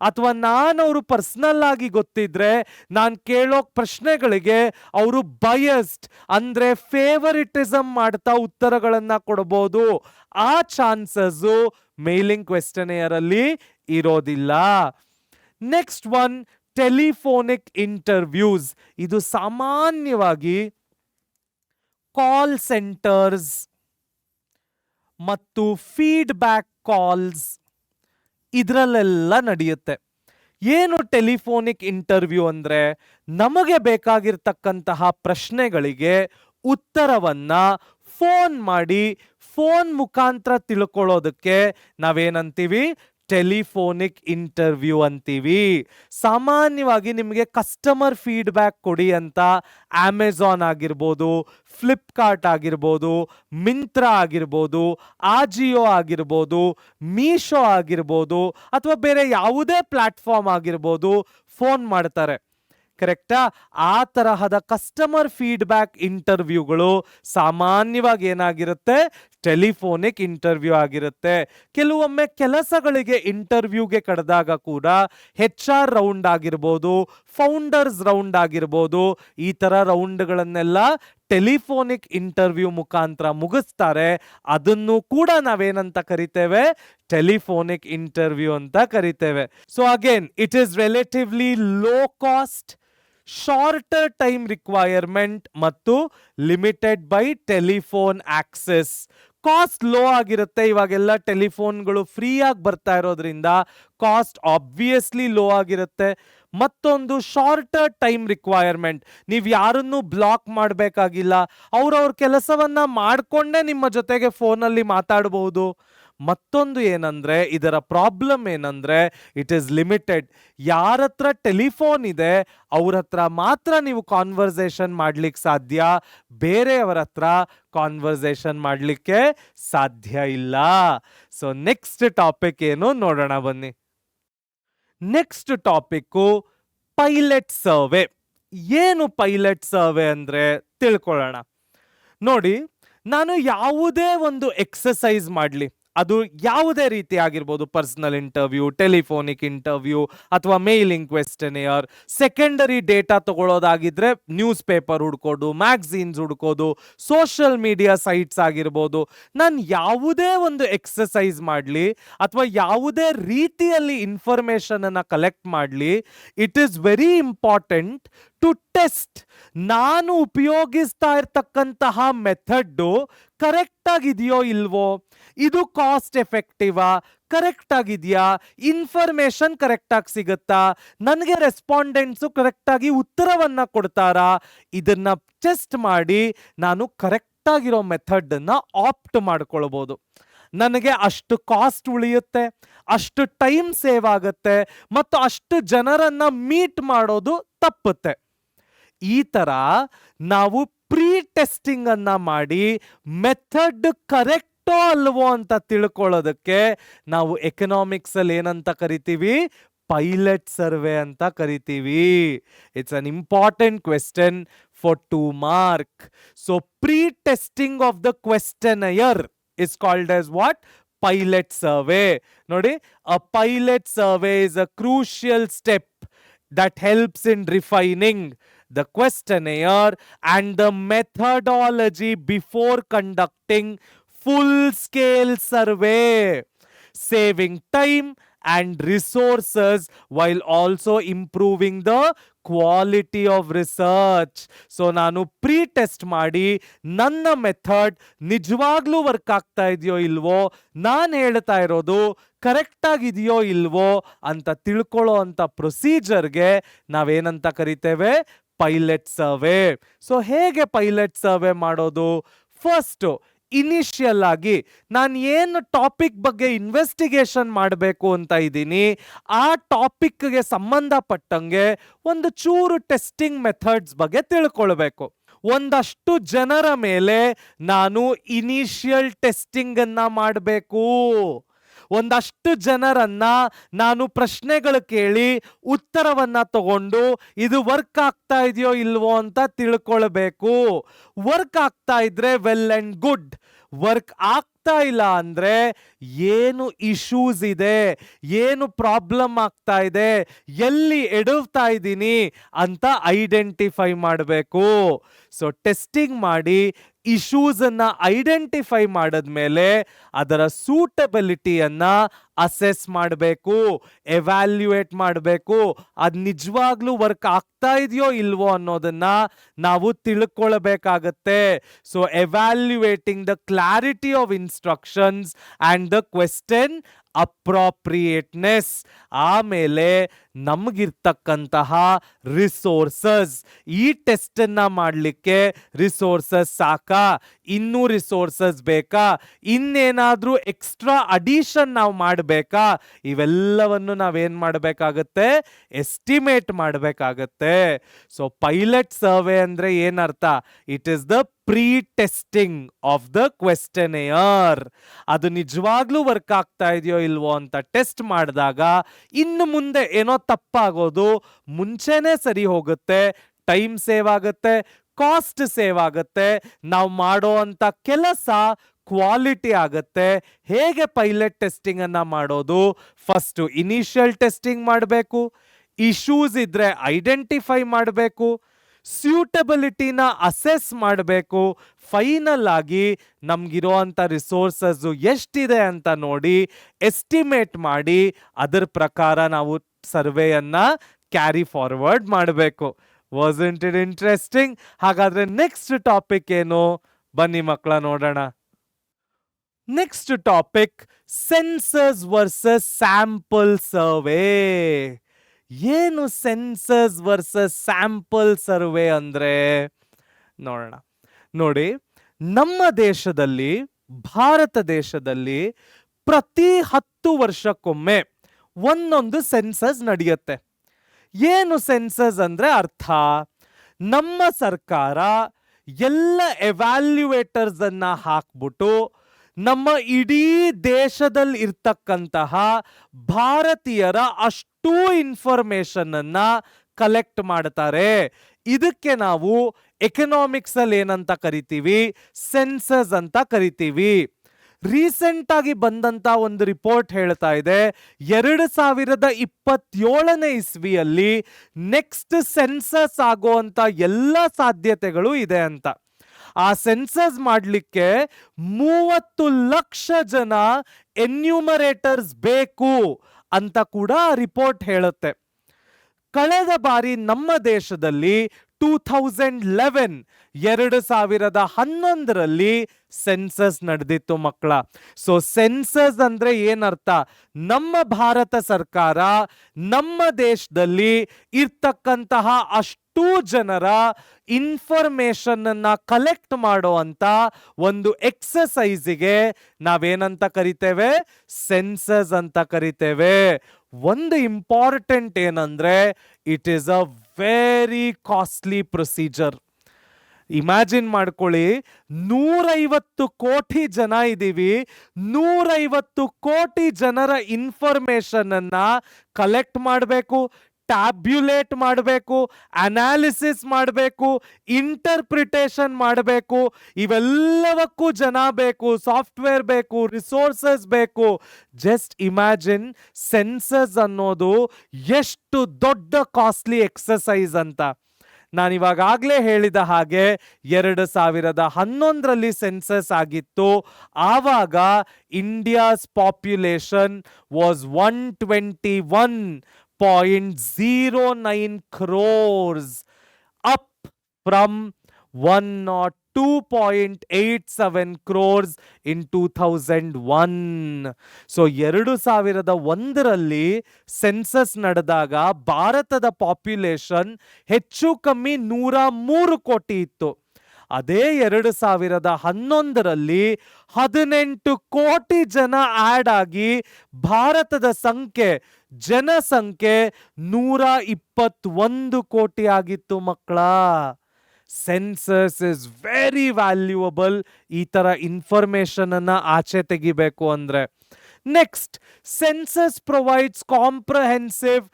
ಅಥವಾ ನಾನು ಅವರು ಪರ್ಸನಲ್ ಆಗಿ ಗೊತ್ತಿದ್ರೆ ನಾನು ಕೇಳೋ ಪ್ರಶ್ನೆಗಳಿಗೆ ಅವರು ಬಯಸ್ಡ್ ಅಂದ್ರೆ ಫೇವರಿಟಿಸಮ್ ಮಾಡ್ತಾ ಉತ್ತರಗಳನ್ನ ಕೊಡಬಹುದು. ಆ ಚಾನ್ಸಸ್ ಮೇಲಿಂಗ್ ಕ್ವೆಶ್ಚನೆಯರ್ ಅಲ್ಲಿ ಇರೋದಿಲ್ಲ. Next one, telephonic interviews. ಇದು ಸಾಮಾನ್ಯವಾಗಿ ಕಾಲ್ ಸೆಂಟರ್ಸ್ ಮತ್ತು ಫೀಡ್ಬ್ಯಾಕ್ ಕಾಲ್ಸ್ ಇದರಲ್ಲೆಲ್ಲ ನಡೆಯುತ್ತೆ. ಏನು ಟೆಲಿಫೋನಿಕ್ ಇಂಟರ್ವ್ಯೂ ಅಂದ್ರೆ, ನಮಗೆ ಬೇಕಾಗಿರ್ತಕ್ಕಂತಹ ಪ್ರಶ್ನೆಗಳಿಗೆ ಉತ್ತರವನ್ನ ಫೋನ್ ಮಾಡಿ, ಫೋನ್ ಮುಖಾಂತರ ತಿಳ್ಕೊಳ್ಳೋದಕ್ಕೆ ನಾವೇನಂತೀವಿ, ಟೆಲಿಫೋನಿಕ್ ಇಂಟರ್ವ್ಯೂ ಅಂತೀವಿ. ಸಾಮಾನ್ಯವಾಗಿ ನಿಮಗೆ ಕಸ್ಟಮರ್ ಫೀಡ್ಬ್ಯಾಕ್ ಕೊಡಿ ಅಂತ ಅಮೆಜಾನ್ ಆಗಿರ್ಬೋದು, ಫ್ಲಿಪ್ಕಾರ್ಟ್ ಆಗಿರ್ಬೋದು, ಮಿಂತ್ರಾ ಆಗಿರ್ಬೋದು, ಆಜಿಯೋ ಆಗಿರ್ಬೋದು, ಮೀಶೋ ಆಗಿರ್ಬೋದು, ಅಥವಾ ಬೇರೆ ಯಾವುದೇ ಪ್ಲಾಟ್ಫಾರ್ಮ್ ಆಗಿರ್ಬೋದು ಫೋನ್ ಮಾಡ್ತಾರೆ. ಕರೆಕ್ಟಾ? ಆ ತರಹದ ಕಸ್ಟಮರ್ ಫೀಡ್ಬ್ಯಾಕ್ ಇಂಟರ್ವ್ಯೂಗಳು ಸಾಮಾನ್ಯವಾಗಿ ಏನಾಗಿರುತ್ತೆ, ಟೆಲಿಫೋನಿಕ್ ಇಂಟರ್ವ್ಯೂ ಆಗಿರುತ್ತೆ. ಕೆಲವೊಮ್ಮೆ ಕೆಲಸಗಳಿಗೆ ಇಂಟರ್ವ್ಯೂಗೆ ಕರೆದಾಗ ಕೂಡ HR ರೌಂಡ್ ಆಗಿರ್ಬೋದು, ಫೌಂಡರ್ಸ್ ರೌಂಡ್ ಆಗಿರ್ಬೋದು, ಈ ತರ ರೌಂಡ್ಗಳನ್ನೆಲ್ಲ ಟೆಲಿಫೋನಿಕ್ ಇಂಟರ್ವ್ಯೂ ಮುಖಾಂತರ ಮುಗಿಸ್ತಾರೆ. ಅದನ್ನು ಕೂಡ ನಾವೇನಂತ ಕರಿತೇವೆ, ಟೆಲಿಫೋನಿಕ್ ಇಂಟರ್ವ್ಯೂ ಅಂತ ಕರಿತೇವೆ. So again it is relatively low cost, shorter time requirement ಮತ್ತು limited by telephone access. Cost low ಆಗಿರುತ್ತೆ. ಇವಾಗೆಲ್ಲ ಟೆಲಿಫೋನ್ಗಳು ಫ್ರೀ ಆಗಿ ಬರ್ತಾ ಇರೋದ್ರಿಂದ ಕಾಸ್ಟ್ ಆಬ್ವಿಯಸ್ಲಿ ಲೋ ಆಗಿರುತ್ತೆ. ಮತ್ತೊಂದು ಶಾರ್ಟರ್ ಟೈಮ್ ರಿಕ್ವೈರ್ಮೆಂಟ್. ನೀವು ಯಾರನ್ನು ಬ್ಲಾಕ್ ಮಾಡಬೇಕಾಗಿಲ್ಲ, ಅವ್ರವ್ರ ಕೆಲಸವನ್ನ ಮಾಡಿಕೊಂಡೇ ನಿಮ್ಮ ಜೊತೆಗೆ ಫೋನಲ್ಲಿ ಮಾತಾಡಬಹುದು. ಮತ್ತೊಂದು ಏನಂದ್ರೆ, ಇದರ ಪ್ರಾಬ್ಲಮ್ ಏನಂದ್ರೆ, ಇಟ್ ಈಸ್ ಲಿಮಿಟೆಡ್. ಯಾರ ಹತ್ರ ಟೆಲಿಫೋನ್ ಇದೆ ಅವ್ರ ಹತ್ರ ಮಾತ್ರ ನೀವು ಕಾನ್ವರ್ಸೇಷನ್ ಮಾಡ್ಲಿಕ್ಕೆ ಸಾಧ್ಯ, ಬೇರೆಯವರ ಹತ್ರ ಕಾನ್ವರ್ಸೇಷನ್ ಮಾಡ್ಲಿಕ್ಕೆ ಸಾಧ್ಯ ಇಲ್ಲ. ಸೊ ನೆಕ್ಸ್ಟ್ ಟಾಪಿಕ್ ಏನು ನೋಡೋಣ ಬನ್ನಿ. Next topic pilot survey. ಏನು ಪೈಲಟ್ ಸರ್ವೆ ಅಂದ್ರೆ ತಿಳ್ಕೊಳ್ಳೋಣ. ನೋಡಿ, ನಾನು ಯಾವುದೇ ಒಂದು ಎಕ್ಸಸೈಸ್ ಮಾಡಲಿ, ಅದು ಯಾವುದೇ ರೀತಿ ಆಗಿರ್ಬೋದು, ಪರ್ಸನಲ್ ಇಂಟರ್ವ್ಯೂ, ಟೆಲಿಫೋನಿಕ್ ಇಂಟರ್ವ್ಯೂ ಅಥವಾ ಮೇಲಿಂಗ್ ಕ್ವೆಶ್ಚನಿಯರ್, ಸೆಕೆಂಡರಿ ಡೇಟಾ ತಗೊಳ್ಳೋದಾಗಿದ್ರೆ ನ್ಯೂಸ್ ಪೇಪರ್ ಹುಡ್ಕೋದು, ಮ್ಯಾಗ್ಝೀನ್ಸ್ ಹುಡ್ಕೋದು, ಸೋಷಿಯಲ್ ಮೀಡಿಯಾ ಸೈಟ್ಸ್ ಆಗಿರ್ಬೋದು, ನಾನು ಯಾವುದೇ ಒಂದು ಎಕ್ಸಸೈಸ್ ಮಾಡಲಿ ಅಥವಾ ಯಾವುದೇ ರೀತಿಯಲ್ಲಿ ಇನ್ಫಾರ್ಮೇಶನ್ ಅನ್ನ ಕಲೆಕ್ಟ್ ಮಾಡಲಿ, it is very important to test ನಾನು ಉಪಯೋಗಿಸ್ತಾ ಇರ್ತಕ್ಕಂತಹ ಮೆಥಡ್ಡು ಕರೆಕ್ಟ್ ಆಗಿದೆಯೋ ಇಲ್ವೋ, ಇದು ಕಾಸ್ಟ್ ಎಫೆಕ್ಟಿವಾ, ಕರೆಕ್ಟ್ ಆಗಿದೆಯಾ, ಇನ್ಫಾರ್ಮೇಶನ್ ಕರೆಕ್ಟ್ ಆಗಿ ಸಿಗುತ್ತಾ, ನನಗೆ ರೆಸ್ಪಾಂಡೆಂಟ್ಸು ಕರೆಕ್ಟ್ ಆಗಿ ಉತ್ತರವನ್ನ ಕೊಡ್ತಾರಾ, ಇದನ್ನ ಟೆಸ್ಟ್ ಮಾಡಿ ನಾನು ಕರೆಕ್ಟ್ ಆಗಿರೋ ಮೆಥಡ್ ಅನ್ನ ಆಪ್ಟ್ ಮಾಡ್ಕೊಳ್ಬಹುದು. ನನಗೆ ಅಷ್ಟು ಕಾಸ್ಟ್ ಉಳಿಯುತ್ತೆ, ಅಷ್ಟು ಟೈಮ್ ಸೇವ್ ಆಗುತ್ತೆ ಮತ್ತು ಅಷ್ಟು ಜನರನ್ನ ಮೀಟ್ ಮಾಡೋದು ತಪ್ಪುತ್ತೆ. ಈ ತರ ನಾವು ಪ್ರೀ ಟೆಸ್ಟಿಂಗ್ ಅನ್ನ ಮಾಡಿ ಮೆಥಡ್ ಕರೆಕ್ಟೋ ಅಲ್ವೋ ಅಂತ ತಿಳ್ಕೊಳ್ಳೋದಕ್ಕೆ ನಾವು ಎಕನಾಮಿಕ್ಸ್ ಅಲ್ಲಿ ಏನಂತ ಕರಿತೀವಿ, ಪೈಲಟ್ ಸರ್ವೆ ಅಂತ ಕರಿತೀವಿ. It's an important question for 2 mark. So pre testing of the questionnaire is called as what? Pilot survey. Nodi, a pilot survey is a crucial step that helps in refining the questionnaire and the methodology before conducting full-scale survey, saving time and resources while also improving the quality of research. So ನಾನು pre test ಮಾಡಿ ನನ್ನ method ನಿಜವಾಗ್ಲೂ work ಆಗ್ತಾ ಇದೆಯೋ ಇಲ್ವೋ, ನಾನು ಹೇಳ್ತಾ ಇರೋದು ಕರೆಕ್ಟ್ ಆಗಿದೆಯೋ ಇಲ್ವೋ ಅಂತ ತಿಳ್ಕೊಳ್ಳೋ ಅಂತ ಪ್ರೊಸೀಜರ್ಗೆ ನಾವೇನಂತ ಕರಿತೇವೆ, ಪೈಲಟ್ ಸರ್ವೆ. ಸೊ ಹೇಗೆ ಪೈಲಟ್ ಸರ್ವೆ ಮಾಡೋದು? ಫಸ್ಟ್ ಇನಿಷಿಯಲ್ ಆಗಿ ನಾನು ಏನು ಟಾಪಿಕ್ ಬಗ್ಗೆ ಇನ್ವೆಸ್ಟಿಗೇಷನ್ ಮಾಡಬೇಕು ಅಂತ ಇದ್ದೀನಿ, ಆ ಟಾಪಿಕ್ಗೆ ಸಂಬಂಧಪಟ್ಟಂಗೆ ಒಂದು ಚೂರು ಟೆಸ್ಟಿಂಗ್ ಮೆಥಡ್ಸ್ ಬಗ್ಗೆ ತಿಳ್ಕೊಳ್ಬೇಕು. ಒಂದಷ್ಟು ಜನರ ಮೇಲೆ ನಾನು ಇನಿಷಿಯಲ್ ಟೆಸ್ಟಿಂಗ್ ಅನ್ನ ಮಾಡಬೇಕು. ಒಂದಷ್ಟು ಜನರನ್ನ ನಾನು ಪ್ರಶ್ನೆಗಳು ಕೇಳಿ ಉತ್ತರವನ್ನ ತಗೊಂಡು ಇದು ವರ್ಕ್ ಆಗ್ತಾ ಇದೆಯೋ ಇಲ್ವೋ ಅಂತ ತಿಳ್ಕೊಳ್ಬೇಕು. ವರ್ಕ್ ಆಗ್ತಾ ಇದ್ರೆ ವೆಲ್ ಅಂಡ್ ಗುಡ್. ವರ್ಕ್ ಆಗ್ತಾ ಇಲ್ಲ ಅಂದ್ರೆ ಏನು ಇಶ್ಯೂಸ್ ಇದೆ, ಏನು ಪ್ರಾಬ್ಲಮ್ ಆಗ್ತಾ ಇದೆ, ಎಲ್ಲಿ ಎಡವ್ತಾ ಇದ್ದೀನಿ ಅಂತ ಐಡೆಂಟಿಫೈ ಮಾಡಬೇಕು. ಸೊ ಟೆಸ್ಟಿಂಗ್ ಮಾಡಿ ಇಶ್ಯೂಸ್ ಅನ್ನ ಐಡೆಂಟಿಫೈ ಮಾಡಿದ್ಮೇಲೆ ಅದರ ಸೂಟಬಿಲಿಟಿಯನ್ನ ಅಸೆಸ್ ಮಾಡಬೇಕು, ಎವ್ಯಾಲ್ಯೂಯೇಟ್ ಮಾಡಬೇಕು. ಅದು ನಿಜವಾಗ್ಲೂ ವರ್ಕ್ ಆಗ್ತಾ ಇದೆಯೋ ಇಲ್ವೋ ಅನ್ನೋದನ್ನ ನಾವು ತಿಳ್ಕೊಳ್ಬೇಕಾಗತ್ತೆ. So evaluating the clarity of instructions and the question appropriateness. ಆಮೇಲೆ ನಮಗಿರ್ತಕ್ಕಂತಹ ರಿಸೋರ್ಸಸ್, ಈ ಟೆಸ್ಟ್ ಅನ್ನ ಮಾಡಲಿಕ್ಕೆ ರಿಸೋರ್ಸಸ್ ಸಾಕಾ, ಇನ್ನೂ ರಿಸೋರ್ಸಸ್ ಬೇಕಾ, ಇನ್ನೇನಾದ್ರೂ ಎಕ್ಸ್ಟ್ರಾ ಅಡಿಷನ್ ನಾವು ಮಾಡಬೇಕಾ, ಇವೆಲ್ಲವನ್ನು ನಾವೇನ್ ಮಾಡಬೇಕಾಗತ್ತೆ, ಎಸ್ಟಿಮೇಟ್ ಮಾಡಬೇಕಾಗತ್ತೆ. ಸೊ ಪೈಲಟ್ ಸರ್ವೆ ಅಂದ್ರೆ ಏನರ್ಥ? It is the pre testing of the questionnaire. ಅದು ನಿಜವಾಗ್ಲೂ ವರ್ಕ್ ಆಗ್ತಾ ಇದೆಯೋ ಇಲ್ವೋ ಅಂತ ಟೆಸ್ಟ್ ಮಾಡಿದಾಗ ಇನ್ನು ಮುಂದೆ ಏನೋ ತಪ್ಪಾಗೋದು ಮುಂಚೆನೆ ಸರಿ ಹೋಗುತ್ತೆ, ಟೈಮ್ ಸೇವ್ ಆಗುತ್ತೆ, ಕಾಸ್ಟ್ ಸೇವ್ ಆಗುತ್ತೆ, ನಾವು ಮಾಡೋ ಅಂತ ಕೆಲಸ ಕ್ವಾಲಿಟಿ ಆಗುತ್ತೆ. ಹೇಗೆ ಪೈಲಟ್ ಟೆಸ್ಟಿಂಗ್ ಅನ್ನ ಮಾಡೋದು? ಫಸ್ಟ್ ಇನಿಷಿಯಲ್ ಟೆಸ್ಟಿಂಗ್ ಮಾಡಬೇಕು, ಇಶ್ಯೂಸ್ ಇದ್ರೆ ಐಡೆಂಟಿಫೈ ಮಾಡಬೇಕು, ಸ್ಯೂಟಬಿಲಿಟಿನ ಅಸೆಸ್ ಮಾಡಬೇಕು, ಫೈನಲ್ ಆಗಿ ನಮ್ಗಿರುವಂತ ರಿಸೋರ್ಸಸ್ ಎಷ್ಟಿದೆ ಅಂತ ನೋಡಿ ಎಸ್ಟಿಮೇಟ್ ಮಾಡಿ ಅದರ ಪ್ರಕಾರ ನಾವು ಸರ್ವೆಯನ್ನ ಕ್ಯಾರಿ ಫಾರ್ವರ್ಡ್ ಮಾಡಬೇಕು. Wasn't it interesting? ಹಾಗಾದ್ರೆ ನೆಕ್ಸ್ಟ್ ಟಾಪಿಕ್ ಏನು? ಬನ್ನಿ ಮಕ್ಕಳ ನೋಡೋಣ. Next topic census versus sample survey. ಏನು ಸೆನ್ಸಸ್ ವರ್ಸಸ್ ಸ್ಯಾಂಪಲ್ ಸರ್ವೆ ಅಂದ್ರೆ ನೋಡೋಣ. ನೋಡಿ, ನಮ್ಮ ದೇಶದಲ್ಲಿ, ಭಾರತ ದೇಶದಲ್ಲಿ ಪ್ರತಿ 10 ವರ್ಷಕ್ಕೊಮ್ಮೆ ಒಂದೊಂದು ಸೆನ್ಸಸ್ ನಡೆಯುತ್ತೆ. ಏನು ಸೆನ್ಸಸ್ ಅಂದ್ರೆ ಅರ್ಥ? ನಮ್ಮ ಸರ್ಕಾರ ಎಲ್ಲ ಎವ್ಯಾಲ್ಯೂಯೇಟರ್ಸ್ ಅನ್ನ ಹಾಕ್ಬಿಟ್ಟು ನಮ್ಮ ಇಡೀ ದೇಶದಲ್ಲಿ ಇರ್ತಕ್ಕಂತಹ ಭಾರತೀಯರ ಅಷ್ಟೂ ಇನ್ಫಾರ್ಮೇಶನ್ ಅನ್ನ ಕಲೆಕ್ಟ್ ಮಾಡ್ತಾರೆ. ಇದಕ್ಕೆ ನಾವು ಎಕನಾಮಿಕ್ಸ್ ಅಲ್ಲಿ ಏನಂತ ಕರಿತೀವಿ? ಸೆನ್ಸಸ್ ಅಂತ ಕರಿತೀವಿ. ರೀಸೆಂಟ್ ಆಗಿ ಬಂದಂತ ಒಂದು ರಿಪೋರ್ಟ್ ಹೇಳ್ತಾ ಇದೆ 2027 ಇಸ್ವಿಯಲ್ಲಿ ನೆಕ್ಸ್ಟ್ ಸೆನ್ಸಸ್ ಆಗುವಂತ ಎಲ್ಲ ಸಾಧ್ಯತೆಗಳು ಇದೆ ಅಂತ. ಆ ಸೆನ್ಸಸ್ ಮಾಡಲಿಕ್ಕೆ 30 ಲಕ್ಷ ಜನ ಎನ್ಯೂಮರೇಟರ್ಸ್ ಬೇಕು ಅಂತ ಕೂಡ ರಿಪೋರ್ಟ್ ಹೇಳುತ್ತೆ. ಕಳೆದ ಬಾರಿ ನಮ್ಮ ದೇಶದಲ್ಲಿ 2011 ಸೆನ್ಸಸ್ ನಡೆದಿತ್ತು ಮಕ್ಕಳ. ಸೊ ಸೆನ್ಸಸ್ ಅಂದ್ರೆ ಏನರ್ಥ? ನಮ್ಮ ಭಾರತ ಸರ್ಕಾರ ನಮ್ಮ ದೇಶದಲ್ಲಿ ಇರ್ತಕ್ಕಂತಹ ಅಷ್ಟು ಜನರ ಇನ್ಫಾರ್ಮೇಶನ್ ಅನ್ನ ಕಲೆಕ್ಟ್ ಮಾಡುವಂತ ಒಂದು ಎಕ್ಸಸೈಸ್ಗೆ ನಾವೇನಂತ ಕರಿತೇವೆ? ಸೆನ್ಸಸ್ ಅಂತ ಕರಿತೇವೆ. ಒಂದು ಇಂಪಾರ್ಟೆಂಟ್ ಏನಂದ್ರೆ it is a very costly procedure. Imagine ಮಾಡ್ಕೊಳ್ಳಿ, 150 ಕೋಟಿ ಜನ ಇದ್ದೀವಿ. 150 ಕೋಟಿ ಜನರ ಇನ್ಫಾರ್ಮೇಶನ್ ಅನ್ನ ಕಲೆಕ್ಟ್ ಮಾಡಬೇಕು, ಟ್ಯಾಬ್ಯುಲೇಟ್ ಮಾಡಬೇಕು, ಅನಾಲಿಸಿಸ್ ಮಾಡಬೇಕು, ಇಂಟರ್ಪ್ರಿಟೇಷನ್ ಮಾಡಬೇಕು. ಇವೆಲ್ಲವಕ್ಕೂ ಜನ ಬೇಕು, ಸಾಫ್ಟ್ವೇರ್ ಬೇಕು, ರಿಸೋರ್ಸಸ್ ಬೇಕು. ಜಸ್ಟ್ ಇಮ್ಯಾಜಿನ್ ಸೆನ್ಸಸ್ ಅನ್ನೋದು ಎಷ್ಟು ದೊಡ್ಡ ಕಾಸ್ಟ್ಲಿ ಎಕ್ಸಸೈಸ್ ಅಂತ. ನಾನಿವಾಗಲೇ ಹೇಳಿದ ಹಾಗೆ 2011 ಸೆನ್ಸಸ್ ಆಗಿತ್ತು. ಆವಾಗ India's population was 121.09 crores, up from 102.87 crores in 2001. So 2001 census ನಡೆದಾಗ ಭಾರತದ ಪಾಪ್ಯುಲೇಷನ್ ಹೆಚ್ಚು ಕಮ್ಮಿ 103 ಕೋಟಿ ಇತ್ತು. ಅದೇ 2011 18 ಕೋಟಿ ಜನ ಆಡ್ ಆಗಿ ಭಾರತದ ಜನಸಂಖ್ಯೆ 121 ಕೋಟಿ ಆಗಿತ್ತು ಮಕ್ಕಳ. Census is very valuable. ಈ ತರ ಇನ್ಫಾರ್ಮೇಶನ್ ಅನ್ನ ಆಚೆ ತೆಗಿಬೇಕು ಅಂದ್ರೆ. Next, census provides comprehensive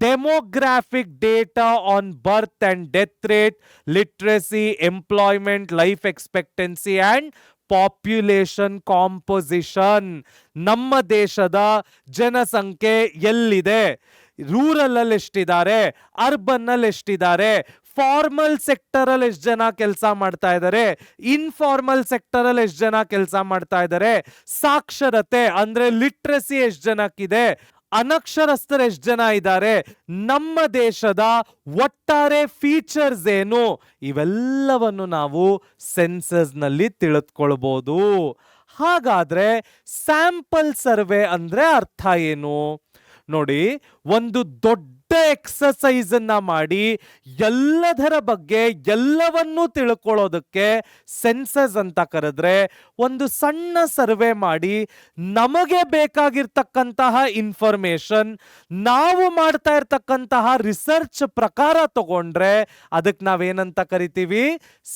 demographic data on birth and death rate, literacy, employment, life expectancy and population composition. ನಮ್ಮ ದೇಶದ ಜನಸಂಖ್ಯೆ ಎಲ್ಲಿದೆ, ರೂರಲ್ ಅಲ್ಲಿ ಎಷ್ಟಿದ್ದಾರೆ, ಅರ್ಬನ್ ಅಲ್ಲಿ ಎಷ್ಟಿದ್ದಾರೆ, ಫಾರ್ಮಲ್ ಸೆಕ್ಟರ್ ಅಲ್ಲಿ ಎಷ್ಟು ಜನ ಕೆಲಸ ಮಾಡ್ತಾ ಇದ್ದಾರೆ, ಇನ್ಫಾರ್ಮಲ್ ಸೆಕ್ಟರ್ ಅಲ್ಲಿ ಎಷ್ಟು ಜನ ಕೆಲಸ ಮಾಡ್ತಾ ಇದ್ದಾರೆ, ಸಾಕ್ಷರತೆ ಅಂದ್ರೆ ಲಿಟ್ರಸಿ ಎಷ್ಟು ಜನಕ್ಕಿದೆ, ಅನಕ್ಷರಸ್ಥರು ಎಷ್ಟು ಜನ ಇದ್ದಾರೆ, ನಮ್ಮ ದೇಶದ ಒಟ್ಟಾರೆ ಫೀಚರ್ಸ್ ಏನು, ಇವೆಲ್ಲವನ್ನು ನಾವು ಸೆನ್ಸಸ್ ನಲ್ಲಿ ತಿಳಿದುಕೊಳ್ಳಬಹುದು. ಹಾಗಾದ್ರೆ ಸ್ಯಾಂಪಲ್ ಸರ್ವೆ ಅಂದ್ರೆ ಅರ್ಥ ಏನು ನೋಡಿ. ಒಂದು ದೊಡ್ಡ ಎಕ್ಸಸೈಸ್ ಅನ್ನ ಮಾಡಿ ಎಲ್ಲದರ ಬಗ್ಗೆ ಎಲ್ಲವನ್ನೂ ತಿಳ್ಕೊಳ್ಳೋದಕ್ಕೆ ಸೆನ್ಸಸ್ ಅಂತ ಕರೆದ್ರೆ, ಒಂದು ಸಣ್ಣ ಸರ್ವೆ ಮಾಡಿ ನಮಗೆ ಬೇಕಾಗಿರ್ತಕ್ಕಂತಹ ಇನ್ಫಾರ್ಮೇಶನ್ ನಾವು ಮಾಡ್ತಾ ಇರ್ತಕ್ಕಂತಹ ರಿಸರ್ಚ್ ಪ್ರಕಾರ ತಗೊಂಡ್ರೆ ಅದಕ್ಕೆ ನಾವೇನಂತ ಕರಿತೀವಿ?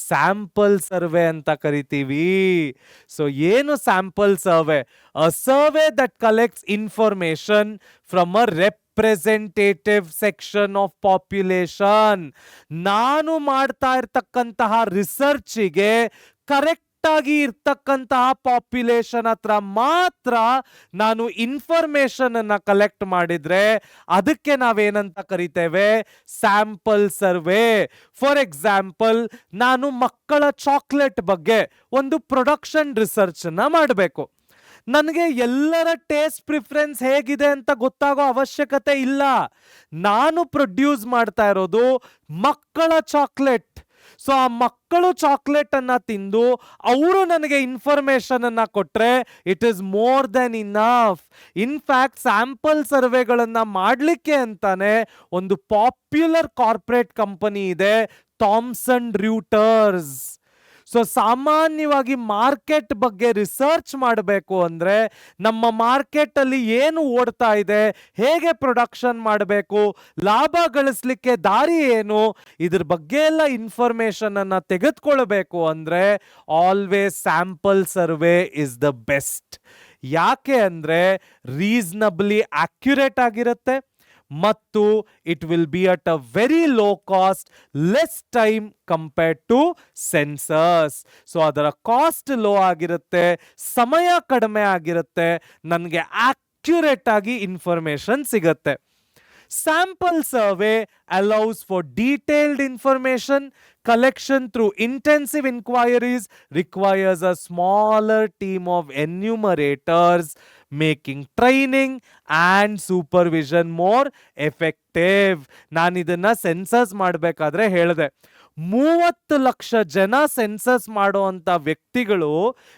ಸ್ಯಾಂಪಲ್ ಸರ್ವೆ ಅಂತ ಕರಿತೀವಿ. ಸೊ ಏನು sample survey? A survey that collects information from a representative section of population. ನಾನು ಮಾಡ್ತಾ ಇರ್ತಕ್ಕಂತಹ ರಿಸರ್ಚ್ಗೆ ಕರೆಕ್ಟ್ ಆಗಿ ಇರ್ತಕ್ಕಂತಹ ಪಾಪ್ಯುಲೇಷನ್ ಹತ್ರ ಮಾತ್ರ ನಾನು ಇನ್ಫಾರ್ಮೇಶನ್ ಅನ್ನ ಕಲೆಕ್ಟ್ ಮಾಡಿದ್ರೆ ಅದಕ್ಕೆ ನಾವೇನಂತ ಕರಿತೇವೆ? Sample survey. ಫಾರ್ ಎಕ್ಸಾಂಪಲ್, ನಾನು ಮಕ್ಕಳ ಚಾಕ್ಲೇಟ್ ಬಗ್ಗೆ ಒಂದು ಪ್ರೊಡಕ್ಷನ್ ರಿಸರ್ಚ್ ಅನ್ನ ಮಾಡಬೇಕು. ನನಗೆ ಎಲ್ಲರ ಟೇಸ್ಟ್ ಪ್ರಿಫರೆನ್ಸ್ ಹೇಗಿದೆ ಅಂತ ಗೊತ್ತಾಗೋ ಅವಶ್ಯಕತೆ ಇಲ್ಲ. ನಾನು ಪ್ರೊಡ್ಯೂಸ್ ಮಾಡ್ತಾ ಇರೋದು ಮಕ್ಕಳ ಚಾಕ್ಲೇಟ್. ಸೊ ಆ ಮಕ್ಕಳು ಚಾಕ್ಲೇಟ್ ಅನ್ನ ತಿಂದು ಅವರು ನನಗೆ ಇನ್ಫಾರ್ಮೇಶನ್ ಅನ್ನ ಕೊಟ್ರೆ it is more than enough. In fact sample ಸರ್ವೆಗಳನ್ನ ಮಾಡಲಿಕ್ಕೆ ಅಂತಾನೆ ಒಂದು ಪಾಪ್ಯುಲರ್ ಕಾರ್ಪೊರೇಟ್ ಕಂಪನಿ ಇದೆ, ಥಾಮ್ಸನ್ ರ್ಯೂಟರ್ಸ್. ಸೊ ಸಾಮಾನ್ಯವಾಗಿ ಮಾರ್ಕೆಟ್ ಬಗ್ಗೆ ರಿಸರ್ಚ್ ಮಾಡಬೇಕು ಅಂದ್ರೆ ನಮ್ಮ ಮಾರ್ಕೆಟ್ ಅಲ್ಲಿ ಏನು ಓಡ್ತಾ ಇದೆ, ಹೇಗೆ ಪ್ರೊಡಕ್ಷನ್ ಮಾಡಬೇಕು, ಲಾಭ ಗಳಿಸ್ಲಿಕ್ಕೆ ದಾರಿ ಏನು, ಇದ್ರ ಬಗ್ಗೆ ಎಲ್ಲ ಇನ್ಫಾರ್ಮೇಶನ್ ಅನ್ನ ತೆಗೆದುಕೊಳ್ಬೇಕು ಅಂದ್ರೆ always sample survey is the best. ಯಾಕೆ ಅಂದ್ರೆ ರೀಸನಬ್ಲಿ ಅಕ್ಯುರೇಟ್ ಆಗಿರುತ್ತೆ ಮತ್ತು it will be at a very low cost, less time compared to censuses. So ಅದರ ಕಾಸ್ಟ್ ಲೋ ಆಗಿರುತ್ತೆ, ಸಮಯ ಕಡಿಮೆ ಆಗಿರುತ್ತೆ, ನನಗೆ ಆಕ್ಯುರೇಟ್ ಆಗಿ ಇನ್ಫಾರ್ಮೇಶನ್ ಸಿಗತ್ತೆ. Sample survey allows for detailed information. Collection through intensive inquiries requires a smaller team of enumerators, making training and supervision more effective. ನಾನು ಇದನ್ನ ಸೆನ್ಸಸ್ ಮಾಡಬೇಕಾದ್ರೆ ಹೇಳಿದೆ, 30 ಲಕ್ಷ ಜನ ಸೆನ್ಸಸ್ ಮಾಡುವಂತ ವ್ಯಕ್ತಿಗಳು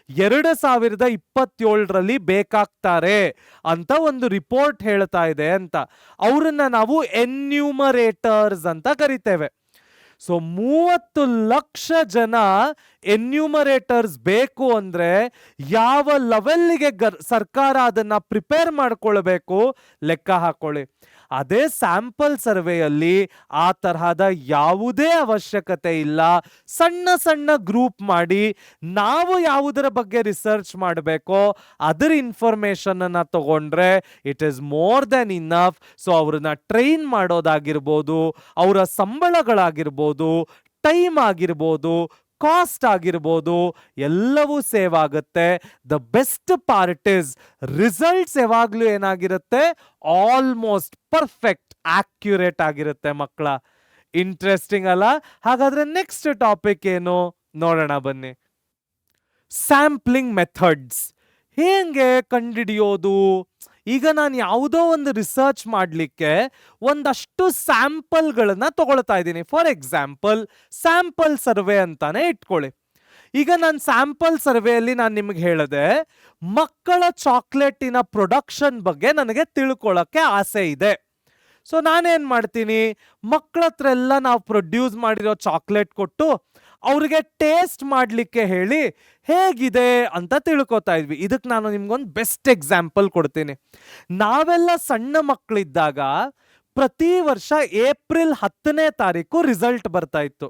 2027ರಲ್ಲಿ ಬೇಕಾಗ್ತಾರೆ ಅಂತ ಒಂದು ರಿಪೋರ್ಟ್ ಹೇಳ್ತಾ ಇದೆ ಅಂತ. ಅವರನ್ನ ನಾವು ಎನ್ಯೂಮರೇಟರ್ಸ್ ಅಂತ ಕರಿತೇವೆ. ಸೊ 30 ಲಕ್ಷ ಜನ ಎನ್ಯೂಮರೇಟರ್ಸ್ ಬೇಕು ಅಂದ್ರೆ ಯಾವ ಲೆವೆಲ್ಗೆ ಸರ್ಕಾರ ಅದನ್ನ ಪ್ರಿಪೇರ್ ಮಾಡ್ಕೊಳ್ಬೇಕು ಲೆಕ್ಕ ಹಾಕೊಳ್ಳಿ. ಅದೇ ಸ್ಯಾಂಪಲ್ ಸರ್ವೆಯಲ್ಲಿ ಆ ತರಹದ ಯಾವುದೇ ಅವಶ್ಯಕತೆ ಇಲ್ಲ. ಸಣ್ಣ ಸಣ್ಣ ಗ್ರೂಪ್ ಮಾಡಿ ನಾವು ಯಾವುದರ ಬಗ್ಗೆ ರಿಸರ್ಚ್ ಮಾಡಬೇಕೋ ಅದರ ಇನ್ಫಾರ್ಮೇಶನ್ ಅನ್ನ ತಗೊಂಡ್ರೆ it is more than enough. So ಅವ್ರನ್ನ ಟ್ರೈನ್ ಮಾಡೋದಾಗಿರ್ಬೋದು, ಅವರ ಸಂಬಳಗಳಾಗಿರ್ಬೋದು, ಟೈಮ್ ಆಗಿರ್ಬೋದು, ಕಾಸ್ಟ್ ಆಗಿರ್ಬೋದು, ಎಲ್ಲವೂ ಸೇವ್ ಆಗುತ್ತೆ. The best part is results ಯಾವಾಗ್ಲೂ ಏನಾಗಿರುತ್ತೆ, ಆಲ್ಮೋಸ್ಟ್ ಪರ್ಫೆಕ್ಟ್ ಆಕ್ಯುರೇಟ್ ಆಗಿರುತ್ತೆ ಮಕ್ಕಳ. ಇಂಟ್ರೆಸ್ಟಿಂಗ್ ಅಲ್ಲ? ಹಾಗಾದ್ರೆ ನೆಕ್ಸ್ಟ್ ಟಾಪಿಕ್ ಏನು ನೋಡೋಣ ಬನ್ನಿ. Sampling methods. ಹೇಗೆ ಕಂಡುಹಿಡಿಯೋದು? ಈಗ ನಾನು ಯಾವುದೋ ಒಂದು ರಿಸರ್ಚ್ ಮಾಡಲಿಕ್ಕೆ ಒಂದಷ್ಟು ಸ್ಯಾಂಪಲ್ಗಳನ್ನ ತಗೊಳ್ತಾ ಇದ್ದೀನಿ. ಫಾರ್ ಎಕ್ಸಾಂಪಲ್ ಸ್ಯಾಂಪಲ್ ಸರ್ವೆ ಅಂತಾನೆ ಇಟ್ಕೊಳ್ಳಿ. ಈಗ ನಾನು ಸ್ಯಾಂಪಲ್ ಸರ್ವೆಯಲ್ಲಿ ನಾನು ನಿಮ್ಗೆ ಹೇಳಿದೆ, ಮಕ್ಕಳ ಚಾಕ್ಲೇಟಿನ ಪ್ರೊಡಕ್ಷನ್ ಬಗ್ಗೆ ನನಗೆ ತಿಳ್ಕೊಳ್ಳೋಕ್ಕೆ ಆಸೆ ಇದೆ. ಸೊ ನಾನೇನ್ ಮಾಡ್ತೀನಿ, ಮಕ್ಕಳ ಹತ್ರ ಎಲ್ಲ ನಾವು ಪ್ರೊಡ್ಯೂಸ್ ಮಾಡಿರೋ ಚಾಕ್ಲೇಟ್ ಕೊಟ್ಟು ಅವ್ರಿಗೆ ಟೇಸ್ಟ್ ಮಾಡಲಿಕ್ಕೆ ಹೇಳಿ ಹೇಗಿದೆ ಅಂತ ತಿಳ್ಕೊತಾ ಇದ್ವಿ. ಇದಕ್ಕೆ ನಾನು ನಿಮ್ಗೊಂದು ಬೆಸ್ಟ್ ಎಕ್ಸಾಂಪಲ್ ಕೊಡ್ತೀನಿ. ನಾವೆಲ್ಲ ಸಣ್ಣ ಮಕ್ಕಳಿದ್ದಾಗ ಪ್ರತಿ ವರ್ಷ ಏಪ್ರಿಲ್ 10ನೇ ತಾರೀಕು ರಿಸಲ್ಟ್ ಬರ್ತಾ ಇತ್ತು.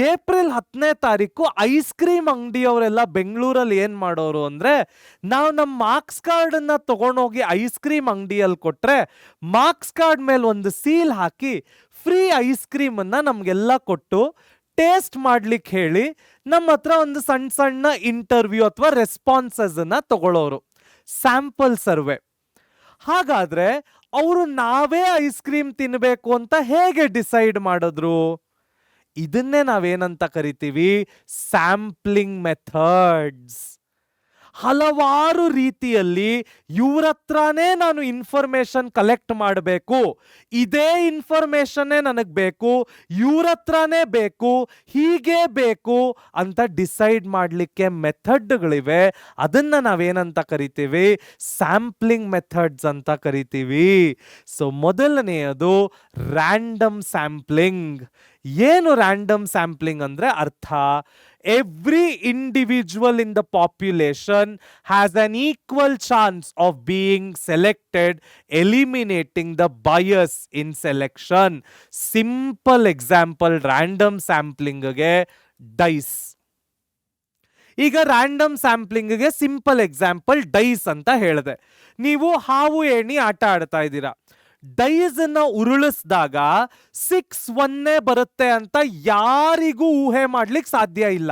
ಏಪ್ರಿಲ್ 10ನೇ ತಾರೀಕು ಐಸ್ ಕ್ರೀಮ್ ಅಂಗಡಿಯವರೆಲ್ಲ ಬೆಂಗಳೂರಲ್ಲಿ ಏನ್ ಮಾಡೋರು ಅಂದ್ರೆ, ನಾವು ನಮ್ಮ ಮಾರ್ಕ್ಸ್ ಕಾರ್ಡ್ ಅನ್ನ ತಗೊಂಡೋಗಿ ಐಸ್ ಕ್ರೀಮ್ ಅಂಗಡಿಯಲ್ಲಿ ಕೊಟ್ರೆ ಮಾರ್ಕ್ಸ್ ಕಾರ್ಡ್ ಮೇಲೆ ಒಂದು ಸೀಲ್ ಹಾಕಿ ಫ್ರೀ ಐಸ್ ಕ್ರೀಮ್ ಅನ್ನ ನಮ್ಗೆಲ್ಲ ಕೊಟ್ಟು ಟೇಸ್ಟ್ ಮಾಡ್ಲಿಕ್ಕೆ ಹೇಳಿ ನಮ್ಮ ಹತ್ರ ಒಂದು ಸಣ್ಣ ಸಣ್ಣ ಇಂಟರ್ವ್ಯೂ ಅಥವಾ ರೆಸ್ಪಾನ್ಸಸ್ ಅನ್ನ ತಗೊಳ್ಳೋರು. Sample survey. ಹಾಗಾದ್ರೆ ಅವರು ನಾವೇ ಐಸ್ ಕ್ರೀಮ್ ತಿನ್ಬೇಕು ಅಂತ ಹೇಗೆ ಡಿಸೈಡ್ ಮಾಡಿದ್ರು? ಇದನ್ನೇ ನಾವೇನಂತ ಕರಿತೀವಿ, ಸ್ಯಾಂಪ್ಲಿಂಗ್ ಮೆಥಡ್ಸ್. ಹಲವಾರು ರೀತಿಯಲ್ಲಿ ಇವ್ರ ಹತ್ರನೇ ನಾನು ಇನ್ಫಾರ್ಮೇಶನ್ ಕಲೆಕ್ಟ್ ಮಾಡಬೇಕು, ಇದೇ ಇನ್ಫಾರ್ಮೇಶನ್ನೇ ನನಗೆ ಬೇಕು, ಇವ್ರ ಹತ್ರನೇ ಬೇಕು, ಹೀಗೆ ಬೇಕು ಅಂತ ಡಿಸೈಡ್ ಮಾಡಲಿಕ್ಕೆ ಮೆಥಡ್ಗಳಿವೆ. ಅದನ್ನ ನಾವೇನಂತ ಕರಿತೀವಿ, ಸ್ಯಾಂಪ್ಲಿಂಗ್ ಮೆಥಡ್ಸ್ ಅಂತ ಕರಿತೀವಿ. ಸೊ ಮೊದಲನೆಯದು ರ್ಯಾಂಡಮ್ ಸ್ಯಾಂಪ್ಲಿಂಗ್. ಏನು ರ್ಯಾಂಡಮ್ ಸ್ಯಾಂಪ್ಲಿಂಗ್ ಅಂದ್ರೆ ಅರ್ಥ, every individual in the population has an equal chance of being selected, eliminating the bias in selection. Simple example random sampling ಗೆ ಡೈಸ್. ಈಗ ರ್ಯಾಂಡಮ್ ಸ್ಯಾಂಪ್ಲಿಂಗ್ ಗೆ simple example dies ಅಂತ ಹೇಳಿದೆ. ನೀವು ಹಾವು ಏಣಿ ಆಟ ಆಡ್ತಾ ಇದ್ದೀರಾ. ಡೈಸ್ ಅನ್ನ ಉರುಳಿಸಿದಾಗ 6-1 ಬರುತ್ತೆ ಅಂತ ಯಾರಿಗೂ ಊಹೆ ಮಾಡ್ಲಿಕ್ಕೆ ಸಾಧ್ಯ ಇಲ್ಲ.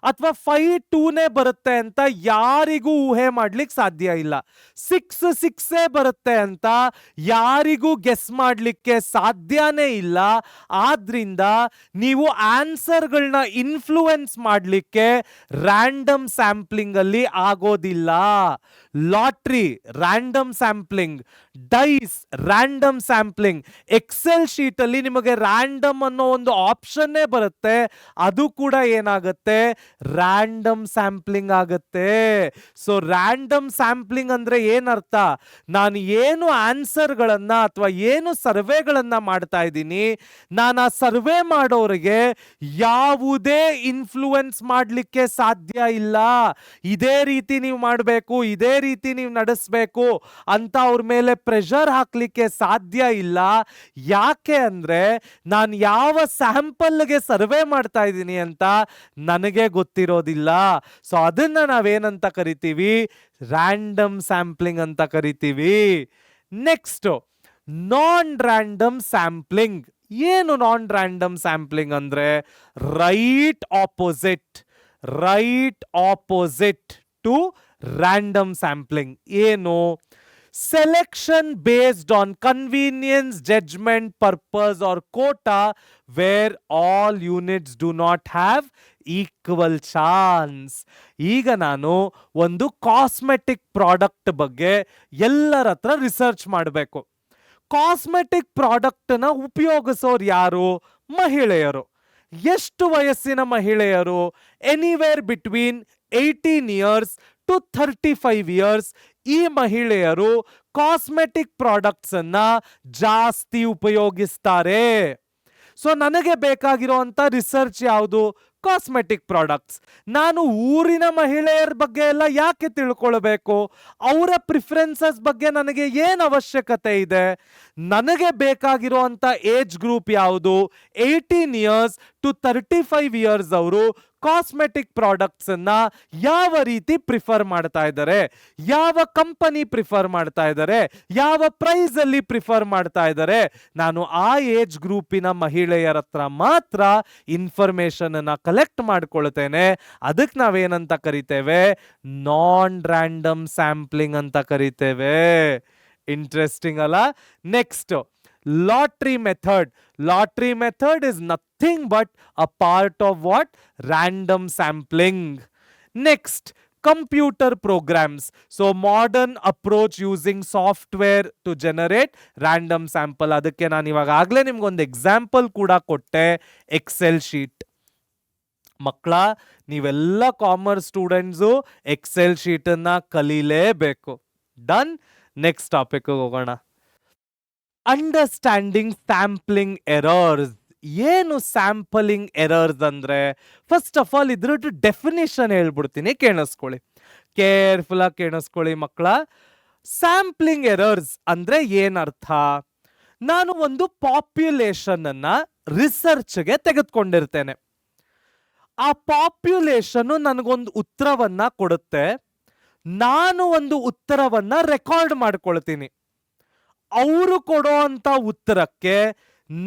ಅಥವಾ 5-2 ಬರುತ್ತೆ ಅಂತ ಯಾರಿಗೂ ಊಹೆ ಮಾಡ್ಲಿಕ್ಕೆ ಸಾಧ್ಯ ಇಲ್ಲ. 6-6 ಬರುತ್ತೆ ಅಂತ ಯಾರಿಗೂ ಗೆಸ್ ಮಾಡ್ಲಿಕ್ಕೆ ಸಾಧ್ಯನೇ ಇಲ್ಲ. ಆದ್ರಿಂದ ನೀವು ಆನ್ಸರ್ಗಳನ್ನ ಇನ್ಫ್ಲೂಯೆನ್ಸ್ ಮಾಡ್ಲಿಕ್ಕೆ ರ್ಯಾಂಡಮ್ ಸ್ಯಾಂಪ್ಲಿಂಗ್ ಅಲ್ಲಿ ಆಗೋದಿಲ್ಲ. Lottery random sampling, dice random sampling. Excel sheet ಅಲ್ಲಿ ನಿಮಗೆ ರ್ಯಾಂಡಮ್ ಅನ್ನೋ ಒಂದು ಆಪ್ಷನ್ನೇ ಬರುತ್ತೆ, ಅದು ಕೂಡ ಏನಾಗುತ್ತೆ, ರ್ಯಾಂಡಮ್ ಸ್ಯಾಂಪ್ಲಿಂಗ್ ಆಗುತ್ತೆ. ಸೊ ರ್ಯಾಂಡಮ್ ಸ್ಯಾಂಪ್ಲಿಂಗ್ ಅಂದ್ರೆ ಏನರ್ಥ, ನಾನು ಏನು ಆನ್ಸರ್ಗಳನ್ನ ಅಥವಾ ಏನು ಸರ್ವೆಗಳನ್ನ ಮಾಡ್ತಾ ಇದ್ದೀನಿ, ನಾನು ಆ ಸರ್ವೆ ಮಾಡೋರಿಗೆ ಯಾವುದೇ ಇನ್ಫ್ಲೂಯೆನ್ಸ್ ಮಾಡಲಿಕ್ಕೆ ಸಾಧ್ಯ ಇಲ್ಲ. ಇದೇ ರೀತಿ ನೀವು ಮಾಡಬೇಕು, ಇದೇ ರೀತಿ ನೀವು ನಡೆಸಬೇಕು ಅಂತ ಅವ್ರ ಮೇಲೆ ಪ್ರೆಷರ್ ಹಾಕ್ಲಿಕ್ಕೆ ಸಾಧ್ಯ ಇಲ್ಲ. ಯಾಕೆ ಅಂದ್ರೆ ನಾನು ಯಾವ ಸ್ಯಾಂಪಲ್ಗೆ ಸರ್ವೆ ಮಾಡ್ತಾ ಇದ್ದೀನಿ ಅಂತ ನನಗೆ ಗೊತ್ತಿರೋದಿಲ್ಲ. ಸೊ ಅದನ್ನ ನಾವೇನಂತ ಕರಿತೀವಿ, ರ್ಯಾಂಡಮ್ ಸ್ಯಾಂಪ್ಲಿಂಗ್ ಅಂತ ಕರಿತೀವಿ. Next non random sampling. ಏನು ನಾನ್ ರ್ಯಾಂಡಮ್ ಸ್ಯಾಂಪ್ಲಿಂಗ್ ಅಂದ್ರೆ right opposite to random sampling. ಏನು? Selection based on convenience, judgement, purpose or quota where all units do not have equal chance. ಈಗ ನಾನು ಒಂದು ಕಾಸ್ಮೆಟಿಕ್ ಪ್ರಾಡಕ್ಟ್ ಬಗ್ಗೆ ಎಲ್ಲರ ಹತ್ರ ರಿಸರ್ಚ್ ಮಾಡಬೇಕು. ಕಾಸ್ಮೆಟಿಕ್ ಪ್ರಾಡಕ್ಟ್ನ ಉಪಯೋಗಿಸೋರು ಯಾರು? ಮಹಿಳೆಯರು. ಎಷ್ಟು ವಯಸ್ಸಿನ ಮಹಿಳೆಯರು? Anywhere between 18 years to 35 years. ಈ ಮಹಿಳೆಯರು ಕಾಸ್ಮೆಟಿಕ್ ಪ್ರಾಡಕ್ಟ್ಸ್ ಅನ್ನ ಜಾಸ್ತಿ ಉಪಯೋಗಿಸ್ತಾರೆ. ಸೊ ನನಗೆ ಬೇಕಾಗಿರುವಂತ ರಿಸರ್ಚ್ ಯಾವುದು? Cosmetic products. ನಾನು ಊರಿನ ಮಹಿಳೆಯರ ಬಗ್ಗೆ ಎಲ್ಲ ಯಾಕೆ ತಿಳ್ಕೊಳ್ಬೇಕು? ಅವರ ಪ್ರಿಫರೆನ್ಸಸ್ ಬಗ್ಗೆ ನನಗೆ ಏನು ಅವಶ್ಯಕತೆ ಇದೆ? ನನಗೆ ಬೇಕಾಗಿರುವಂತ ಏಜ್ ಗ್ರೂಪ್ ಯಾವುದು? 18 ಇಯರ್ಸ್ ಟು 35 ಇಯರ್ಸ್ ಅವರು ಕಾಸ್ಮೆಟಿಕ್ ಪ್ರಾಡಕ್ಟ್ಸ್ ಅನ್ನ ಯಾವ ರೀತಿ ಪ್ರಿಫರ್ ಮಾಡ್ತಾ ಇದ್ದಾರೆ, ಯಾವ ಕಂಪನಿ ಪ್ರಿಫರ್ ಮಾಡ್ತಾ ಇದ್ದಾರೆ, ಯಾವ ಪ್ರೈಸ್ ಅಲ್ಲಿ ಪ್ರಿಫರ್ ಮಾಡ್ತಾ ಇದ್ದಾರೆ, ನಾನು ಆ ಏಜ್ ಗ್ರೂಪಿನ ಮಹಿಳೆಯರ ಹತ್ರ ಮಾತ್ರ ಇನ್ಫಾರ್ಮೇಶನ್ ಅನ್ನ ಕಲೆಕ್ಟ್ ಮಾಡ್ಕೊಳ್ತೇನೆ. ಅದಕ್ಕೆ ನಾವೇನಂತ ಕರಿತೇವೆ? ನಾನ್ ರ್ಯಾಂಡಮ್ ಸ್ಯಾಂಪ್ಲಿಂಗ್ ಅಂತ ಕರಿತೇವೆ. ಇಂಟ್ರೆಸ್ಟಿಂಗ್ ಅಲ್ಲ? Next, lottery method. Lottery method is nothing but a part of what? Random sampling. Next, computer programs. So modern approach using software to generate random sample. ಅದಕ್ಕೆ ನಾನು ಇವಾಗ ಆಗ್ಲೇ ನಿಮ್ಗೊಂದು ಎಕ್ಸಾಂಪಲ್ ಕೂಡ ಕೊಟ್ಟೆ, ಎಕ್ಸೆಲ್ ಶೀಟ್. ಮಕ್ಕಳ, ನೀವೆಲ್ಲ ಕಾಮರ್ಸ್ ಸ್ಟೂಡೆಂಟ್ಸು ಎಕ್ಸೆಲ್ ಶೀಟ್ ಅನ್ನ ಕಲೀಲೇಬೇಕು. ಡನ್. ನೆಕ್ಸ್ಟ್ ಟಾಪಿಕ್ ಹೋಗೋಣ. Understanding sampling errors. ಏನು ಸ್ಯಾಂಪಲಿಂಗ್ ಎರರ್ಸ್ ಅಂದ್ರೆ? ಫಸ್ಟ್ ಆಫ್ ಆಲ್ ಇದ್ರದ್ದು ಡೆಫಿನೇಷನ್ ಹೇಳ್ಬಿಡ್ತೀನಿ, ಕೇಳಿಸ್ಕೊಳ್ಳಿ, ಕೇರ್ಫುಲ್ ಆಗಿ ಕೇಳಿಸ್ಕೊಳ್ಳಿ ಮಕ್ಕಳ. ಸ್ಯಾಂಪ್ಲಿಂಗ್ ಎರರ್ಸ್ ಅಂದ್ರೆ ಏನರ್ಥ? ನಾನು ಒಂದು ಪಾಪ್ಯುಲೇಷನ್ ಅನ್ನ ರಿಸರ್ಚ್ಗೆ ತೆಗೆದುಕೊಂಡಿರ್ತೇನೆ. ಆ ಪಾಪ್ಯುಲೇಷನ್ ನನಗೊಂದು ಉತ್ತರವನ್ನ ಕೊಡುತ್ತೆ. ನಾನು ಒಂದು ಉತ್ತರವನ್ನ ರೆಕಾರ್ಡ್ ಮಾಡ್ಕೊಳ್ತೀನಿ. ಅವರು ಕೊಡೋ ಅಂತ ಉತ್ತರಕ್ಕೆ,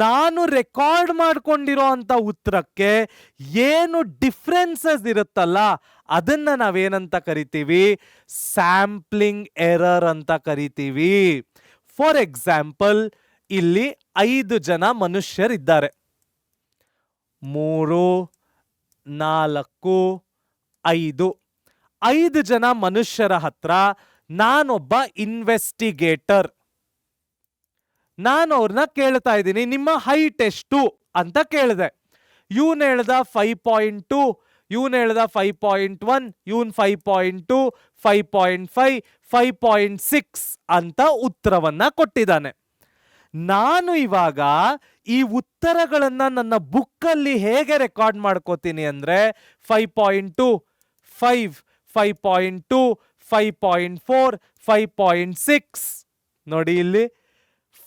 ನಾನು ರೆಕಾರ್ಡ್ ಮಾಡ್ಕೊಂಡಿರೋ ಅಂತ ಉತ್ತರಕ್ಕೆ ಏನು ಡಿಫ್ರೆನ್ಸಸ್ ಇರುತ್ತಲ್ಲ, ಅದನ್ನ ನಾವೇನಂತ ಕರಿತೀವಿ? ಸ್ಯಾಂಪ್ಲಿಂಗ್ ಎರರ್ ಅಂತ ಕರಿತೀವಿ. ಫಾರ್ ಎಕ್ಸಾಂಪಲ್, ಇಲ್ಲಿ 5 ಜನ ಮನುಷ್ಯರಿದ್ದಾರೆ. 3, 4, 5. 5 ಜನ ಮನುಷ್ಯರ ಹತ್ರ ನಾನೊಬ್ಬ ಇನ್ವೆಸ್ಟಿಗೇಟರ್. ನಾನು ಅವ್ರನ್ನ ಕೇಳ್ತಾ ಇದ್ದೀನಿ, ನಿಮ್ಮ ಹೈಟ್ ಎಷ್ಟು ಅಂತ ಕೇಳಿದೆ. ಇವನ್ ಹೇಳ್ದ 5.2, ಇವನ್ ಹೇಳ್ದ 5.1, ಇವನ್ 5.2, 5.5, 5.6 ಅಂತ ಉತ್ತರವನ್ನ ಕೊಟ್ಟಿದ್ದಾನೆ. ನಾನು ಇವಾಗ ಈ ಉತ್ತರಗಳನ್ನ ನನ್ನ ಬುಕ್ಕಲ್ಲಿ ಹೇಗೆ ರೆಕಾರ್ಡ್ ಮಾಡ್ಕೋತೀನಿ ಅಂದ್ರೆ 5.2, 5, 5.2, 5.4, 5.6. ನೋಡಿ ಇಲ್ಲಿ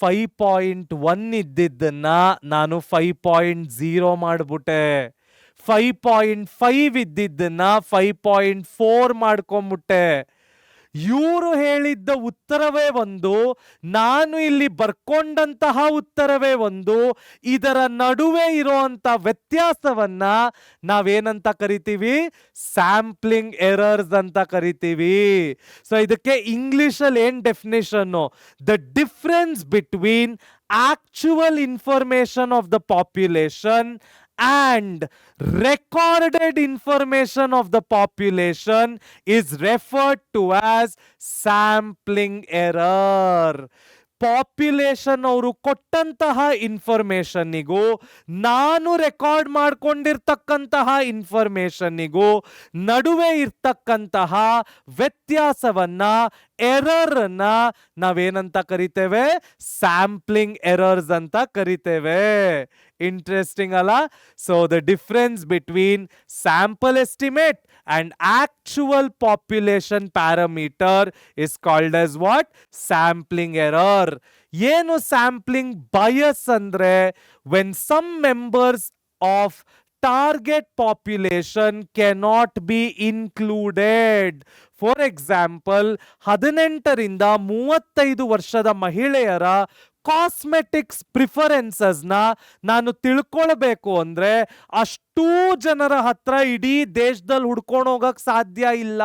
5.1 ಇದ್ದಿದ್ದನ್ನ ನಾನು 5.0 ಮಾಡ್ಬಿಟ್ಟೆ. 5.5 ಇದ್ದಿದ್ದನ್ನ 5.4 ಮಾಡ್ಕೊಂಬಿಟ್ಟೆ. ಇವರು ಹೇಳಿದ್ದ ಉತ್ತರವೇ ಒಂದು, ನಾನು ಇಲ್ಲಿ ಬರ್ಕೊಂಡಂತಹ ಉತ್ತರವೇ ಒಂದು. ಇದರ ನಡುವೆ ಇರುವಂತ ವ್ಯತ್ಯಾಸವನ್ನ ನಾವೇನಂತ ಕರಿತೀವಿ? ಸ್ಯಾಂಪ್ಲಿಂಗ್ ಎರರ್ಸ್ ಅಂತ ಕರಿತೀವಿ. ಸೊ ಇದಕ್ಕೆ ಇಂಗ್ಲಿಷ್ ಅಲ್ಲಿ ಏನ್ definition? The difference between actual information of the population and recorded information of the population is referred to as sampling error. Population ಅವರು ಕೊಟ್ಟಂತಹ ಇನ್ಫಾರ್ಮೇಶನ್ನಿಗೂ ನಾನು ರೆಕಾರ್ಡ್ ಮಾಡ್ಕೊಂಡಿರ್ತಕ್ಕಂತಹ ಇನ್ಫಾರ್ಮೇಶನ್ನಿಗೂ ನಡುವೆ ಇರ್ತಕ್ಕಂತಹ ವ್ಯತ್ಯಾಸವನ್ನ, ಎರರ್ ಅನ್ನ ನಾವೇನಂತ ಕರಿತೇವೆ? ಸ್ಯಾಂಪ್ಲಿಂಗ್ ಎರರ್ಸ್ ಅಂತ ಕರಿತೇವೆ. ಇಂಟ್ರೆಸ್ಟಿಂಗ್ ಅಲ್ಲ? So the difference between sample estimate and actual population parameter is called as what? Sampling error. ಏನು sampling bias ಅಂದ್ರೆ when some members of target population cannot be included. For example 18ರಿಂದ 35 ವರ್ಷದ ಮಹಿಳೆಯರ cosmetics ಪ್ರಿಫರೆನ್ಸಸ್ನ ನಾನು ತಿಳ್ಕೊಳ್ಬೇಕು ಅಂದ್ರೆ ಅಷ್ಟೂ ಜನರ ಹತ್ರ ಇಡೀ ದೇಶದಲ್ಲಿ ಹುಡ್ಕೊಂಡು ಹೋಗಕ್ ಸಾಧ್ಯ ಇಲ್ಲ.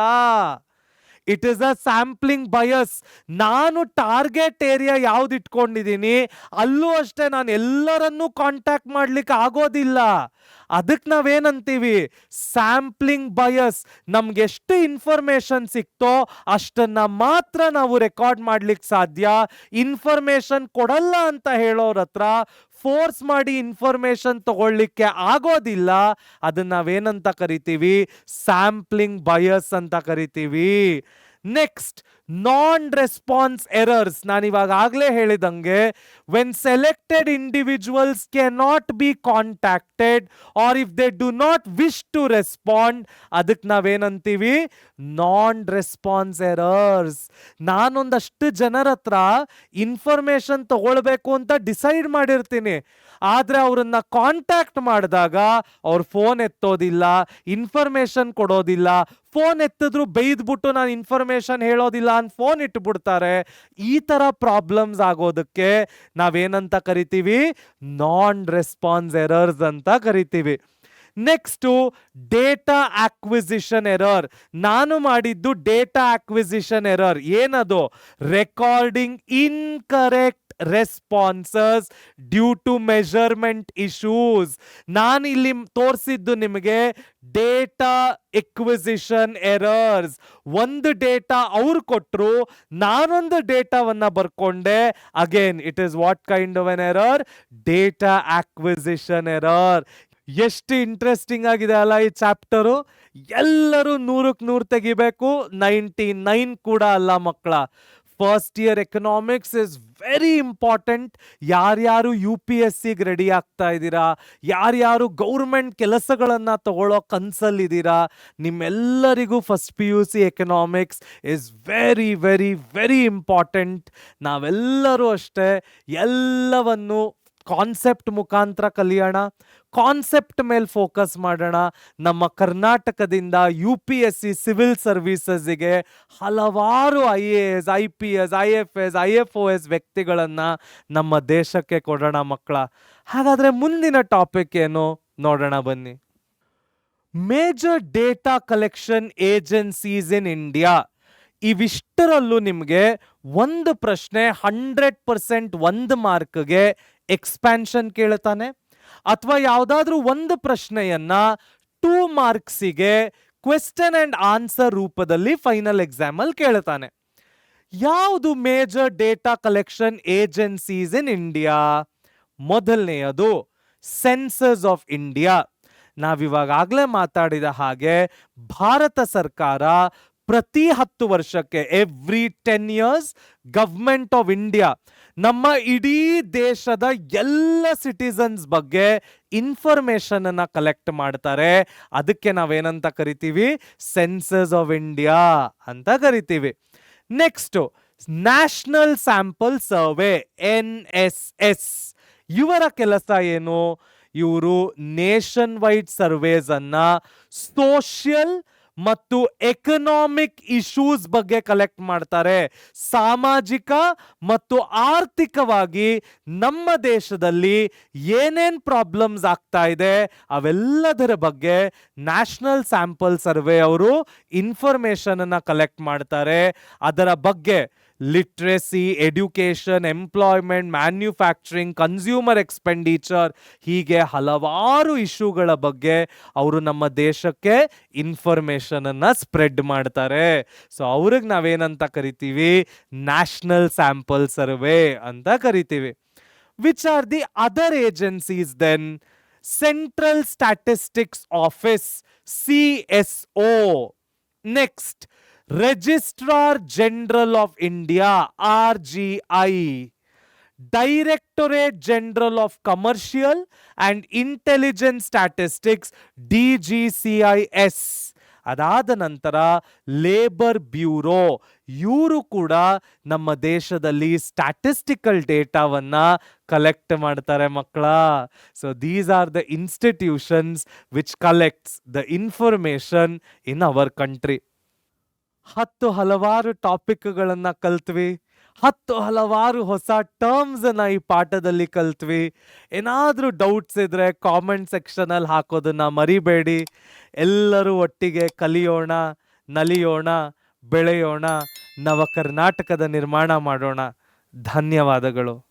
It is a sampling bias. ನಾನು ಟಾರ್ಗೆಟ್ ಏರಿಯಾ ಯಾವ್ದು ಇಟ್ಕೊಂಡಿದ್ದೀನಿ ಅಲ್ಲೂ ಅಷ್ಟೇ ನಾನು ಎಲ್ಲರನ್ನೂ ಕಾಂಟ್ಯಾಕ್ಟ್ ಮಾಡ್ಲಿಕ್ಕೆ ಆಗೋದಿಲ್ಲ. ಅದಕ್ಕೆ ನಾವೇನಂತೀವಿ, ಸ್ಯಾಂಪ್ಲಿಂಗ್ ಬಯಸ್. ನಮ್ಗೆ ಎಷ್ಟು ಇನ್ಫಾರ್ಮೇಶನ್ ಸಿಕ್ತೋ ಅಷ್ಟನ್ನ ಮಾತ್ರ ನಾವು ರೆಕಾರ್ಡ್ ಮಾಡ್ಲಿಕ್ಕೆ ಸಾಧ್ಯ. ಇನ್ಫಾರ್ಮೇಶನ್ ಕೊಡಲ್ಲ ಅಂತ ಹೇಳೋರ ಹತ್ರ ಫೋರ್ಸ್ ಮಾಡಿ ಇನ್ಫಾರ್ಮೇಶನ್ ತಗೊಳ್ಳಿಕ್ಕೆ ಆಗೋದಿಲ್ಲ. ಅದನ್ನ ನಾವೇನಂತ ಕರಿತೀವಿ, ಸ್ಯಾಂಪ್ಲಿಂಗ್ ಬಯಸ್ ಅಂತ ಕರಿತೀವಿ. Next, non response errors. ನಾನು ಇವಾಗ ಆಗ್ಲೇ ಹೇಳಿದಂಗೆ, when selected individuals can not be contacted or if they do not wish to respond, ಅದಕ್ಕೆ ನಾವೇನಂತೀವಿ, ನಾನ್ ರೆಸ್ಪಾನ್ಸ್ ಎರರ್ಸ್. ನಾನೊಂದಷ್ಟು ಜನರ ಹತ್ರ ಇನ್ಫಾರ್ಮೇಶನ್ ತಗೊಳ್ಬೇಕು ಅಂತ ಡಿಸೈಡ್ ಮಾಡಿರ್ತೀನಿ, ಆದ್ರೆ ಅವ್ರನ್ನ ಕಾಂಟ್ಯಾಕ್ಟ್ ಮಾಡಿದಾಗ ಅವ್ರ ಫೋನ್ ಎತ್ತೋದಿಲ್ಲ, ಇನ್ಫಾರ್ಮೇಶನ್ ಕೊಡೋದಿಲ್ಲ. ಫೋನ್ ಎತ್ತಿದ್ರು ಬೈದ್ಬಿಟ್ಟು ನಾನು ಇನ್ಫಾರ್ಮೇಶನ್ ಹೇಳೋದಿಲ್ಲ ಅಂತ ಫೋನ್ ಇಟ್ಬಿಡ್ತಾರೆ. ಈ ತರ ಪ್ರಾಬ್ಲಮ್ಸ್ ಆಗೋದಕ್ಕೆ ನಾವೇನಂತ ಕರಿತೀವಿ, ನಾನ್ ರೆಸ್ಪಾನ್ಸ್ ಎರರ್ಸ್ ಅಂತ ಕರಿತೀವಿ. Next, data acquisition error. ನಾನು ಮಾಡಿದ್ದು ಡೇಟಾ ಆಕ್ವಿಸಿಷನ್ ಎರರ್. ಏನದು? Recording incorrect responses due to measurement issues. ನಾನು ಇಲ್ಲಿ ತೋರಿಸಿದ್ದು ನಿಮಗೆ ಡೇಟಾ ಎಕ್ವಿಸಿಷನ್ ಎರರ್ಸ್. ಒಂದು ಡೇಟಾ ಅವ್ರು ಕೊಟ್ಟರು, ನಾನೊಂದು ಡೇಟಾವನ್ನ ಬರ್ಕೊಂಡೆ. Again it is what kind of an error? Data acquisition error. ಎಷ್ಟು ಇಂಟ್ರೆಸ್ಟಿಂಗ್ ಆಗಿದೆ ಅಲ್ಲ ಈ ಚಾಪ್ಟರು. ಎಲ್ಲರೂ 100ಕ್ಕೆ 100 ತೆಗಿಬೇಕು, 99 ಕೂಡ ಅಲ್ಲ ಮಕ್ಕಳ. First year economics is very important. ಯಾರ್ಯಾರು UPSC ರೆಡಿ ಆಗ್ತಾ ಇದ್ದೀರಾ, ಯಾರ್ಯಾರು ಗೌರ್ಮೆಂಟ್ ಕೆಲಸಗಳನ್ನ ತಗೊಳ್ಳೋ ಕನ್ಸಲ್ಲಿದ್ದೀರಾ, ನಿಮ್ಮೆಲ್ಲರಿಗೂ first PUC economics is very very very important. ನಾವೆಲ್ಲರೂ ಅಷ್ಟೇ ಎಲ್ಲವನ್ನು ಕಾನ್ಸೆಪ್ಟ್ ಮುಖಾಂತರ ಕಲಿಯೋಣ, ಕಾನ್ಸೆಪ್ಟ್ ಮೇಲೆ ಫೋಕಸ್ ಮಾಡೋಣ. ನಮ್ಮ ಕರ್ನಾಟಕದಿಂದ UPSC ಸಿವಿಲ್ ಸರ್ವಿಸಸ್ಗೆ ಹಲವಾರು IAS, IPS, IFS, IFOS ವ್ಯಕ್ತಿಗಳನ್ನು ನಮ್ಮ ದೇಶಕ್ಕೆ ಕೊಡೋಣ ಮಕ್ಕಳ. ಹಾಗಾದ್ರೆ ಮುಂದಿನ ಟಾಪಿಕ್ ಏನು ನೋಡೋಣ ಬನ್ನಿ. Major data collection agencies in India. ಇವಿಷ್ಟರಲ್ಲೂ ನಿಮಗೆ ಒಂದು ಪ್ರಶ್ನೆ 100% 1 ಮಾರ್ಕ್ಗೆ ಎಕ್ಸ್ಪ್ಯಾನ್ಷನ್ ಕೇಳ್ತಾನೆ, ಅಥವಾ ಯಾವುದಾದ್ರೂ ಒಂದು ಪ್ರಶ್ನೆಯನ್ನ 2 ಮಾರ್ಕ್ಸಿಗೆ ಕ್ವೆಶ್ಚನ್ ಅಂಡ್ ಆನ್ಸರ್ ರೂಪದಲ್ಲಿ ಫೈನಲ್ ಎಕ್ಸಾಮ್ ಅಲ್ಲಿ ಕೇಳ್ತಾನೆ. ಯಾವುದು major data collection agencies in India? ಮೊದಲನೆಯದು ಸೆನ್ಸಸ್ ಆಫ್ ಇಂಡಿಯಾ. ನಾವಿವಾಗ ಆಗ್ಲೇ ಮಾತಾಡಿದ ಹಾಗೆ ಭಾರತ ಸರ್ಕಾರ ಪ್ರತಿ 10 ವರ್ಷಕ್ಕೆ, every 10 years, government of India ನಮ್ಮ ಇಡೀ ದೇಶದ ಎಲ್ಲ ಸಿಟಿಸನ್ಸ್ ಬಗ್ಗೆ ಇನ್ಫಾರ್ಮೇಶನ್ ಅನ್ನ ಕಲೆಕ್ಟ್ ಮಾಡ್ತಾರೆ. ಅದಕ್ಕೆ ನಾವೇನಂತ ಕರಿತೀವಿ? ಸೆನ್ಸಸ್ ಆಫ್ ಇಂಡಿಯಾ ಅಂತ ಕರಿತೀವಿ. Next, national sample survey, NSS. ಇವರ ಕೆಲಸ ಏನು? ಇವರು ನೇಷನ್ ವೈಡ್ ಸರ್ವೇಸ್ ಅನ್ನ ಸೋಷಿಯಲ್ ಮತ್ತು ಎಕನಾಮಿಕ್ ಇಶ್ಯೂಸ್ ಬಗ್ಗೆ ಕಲೆಕ್ಟ್ ಮಾಡ್ತಾರೆ. ಸಾಮಾಜಿಕ ಮತ್ತು ಆರ್ಥಿಕವಾಗಿ ನಮ್ಮ ದೇಶದಲ್ಲಿ ಏನೇನ್ ಪ್ರಾಬ್ಲಮ್ಸ್ ಆಗ್ತಾ ಇದೆ ಅವೆಲ್ಲದರ ಬಗ್ಗೆ ನ್ಯಾಷನಲ್ ಸ್ಯಾಂಪಲ್ ಸರ್ವೆ ಅವರು ಇನ್ಫಾರ್ಮೇಶನ್ ಅನ್ನ ಕಲೆಕ್ಟ್ ಮಾಡ್ತಾರೆ. ಅದರ ಬಗ್ಗೆ literacy, education, employment, manufacturing, consumer expenditure, ಹೀಗೆ ಹಲವಾರು ಇಶ್ಯೂಗಳ ಬಗ್ಗೆ ಅವರು ನಮ್ಮ ದೇಶಕ್ಕೆ ಇನ್ಫಾರ್ಮೇಶನ್ ಅನ್ನ ಸ್ಪ್ರೆಡ್ ಮಾಡ್ತಾರೆ. ಸೊ ಅವ್ರಿಗೆ ನಾವೇನಂತ ಕರಿತೀವಿ? ನ್ಯಾಷನಲ್ ಸ್ಯಾಂಪಲ್ ಸರ್ವೆ ಅಂತ ಕರಿತೀವಿ. Which are the other agencies then? Central statistics office, CSO. Next, registrar general of India, RGI. Directorate general of commercial and intelligence statistics, DGCIS. ಅದಾದ ನಂತರ ಲೇಬರ್ ಬ್ಯೂರೋ, ಇವರು ಕೂಡ ನಮ್ಮ ದೇಶದಲ್ಲಿ ಸ್ಟ್ಯಾಟಿಸ್ಟಿಕಲ್ ಡೇಟಾವನ್ನ ಕಲೆಕ್ಟ್ ಮಾಡ್ತಾರೆ ಮಕ್ಕಳ. So these are the institutions which collects the information in our country. ಹಲವಾರು ಟಾಪಿಕ್ಗಳನ್ನ ಕಲ್ತ್ವಿ, ಹಲವಾರು ಹೊಸ ಟರ್ಮ್ಸ್ ಅನ್ನ ಈ ಪಾಠದಲ್ಲಿ ಕಲ್ತ್ವಿ. ಏನಾದ್ರೂ ಡೌಟ್ಸ್ ಇದ್ರೆ ಕಾಮೆಂಟ್ ಸೆಕ್ಷನ್ ಅಲ್ಲಿ ಹಾಕೋದನ್ನ ಮರಿಬೇಡಿ. ಎಲ್ಲರೂ ಒಟ್ಟಿಗೆ ಕಲಿಯೋಣ, ನಲಿಯೋಣ, ಬೆಳೆಯೋಣ, ನವ ಕರ್ನಾಟಕದ ನಿರ್ಮಾಣ ಮಾಡೋಣ. ಧನ್ಯವಾದಗಳು.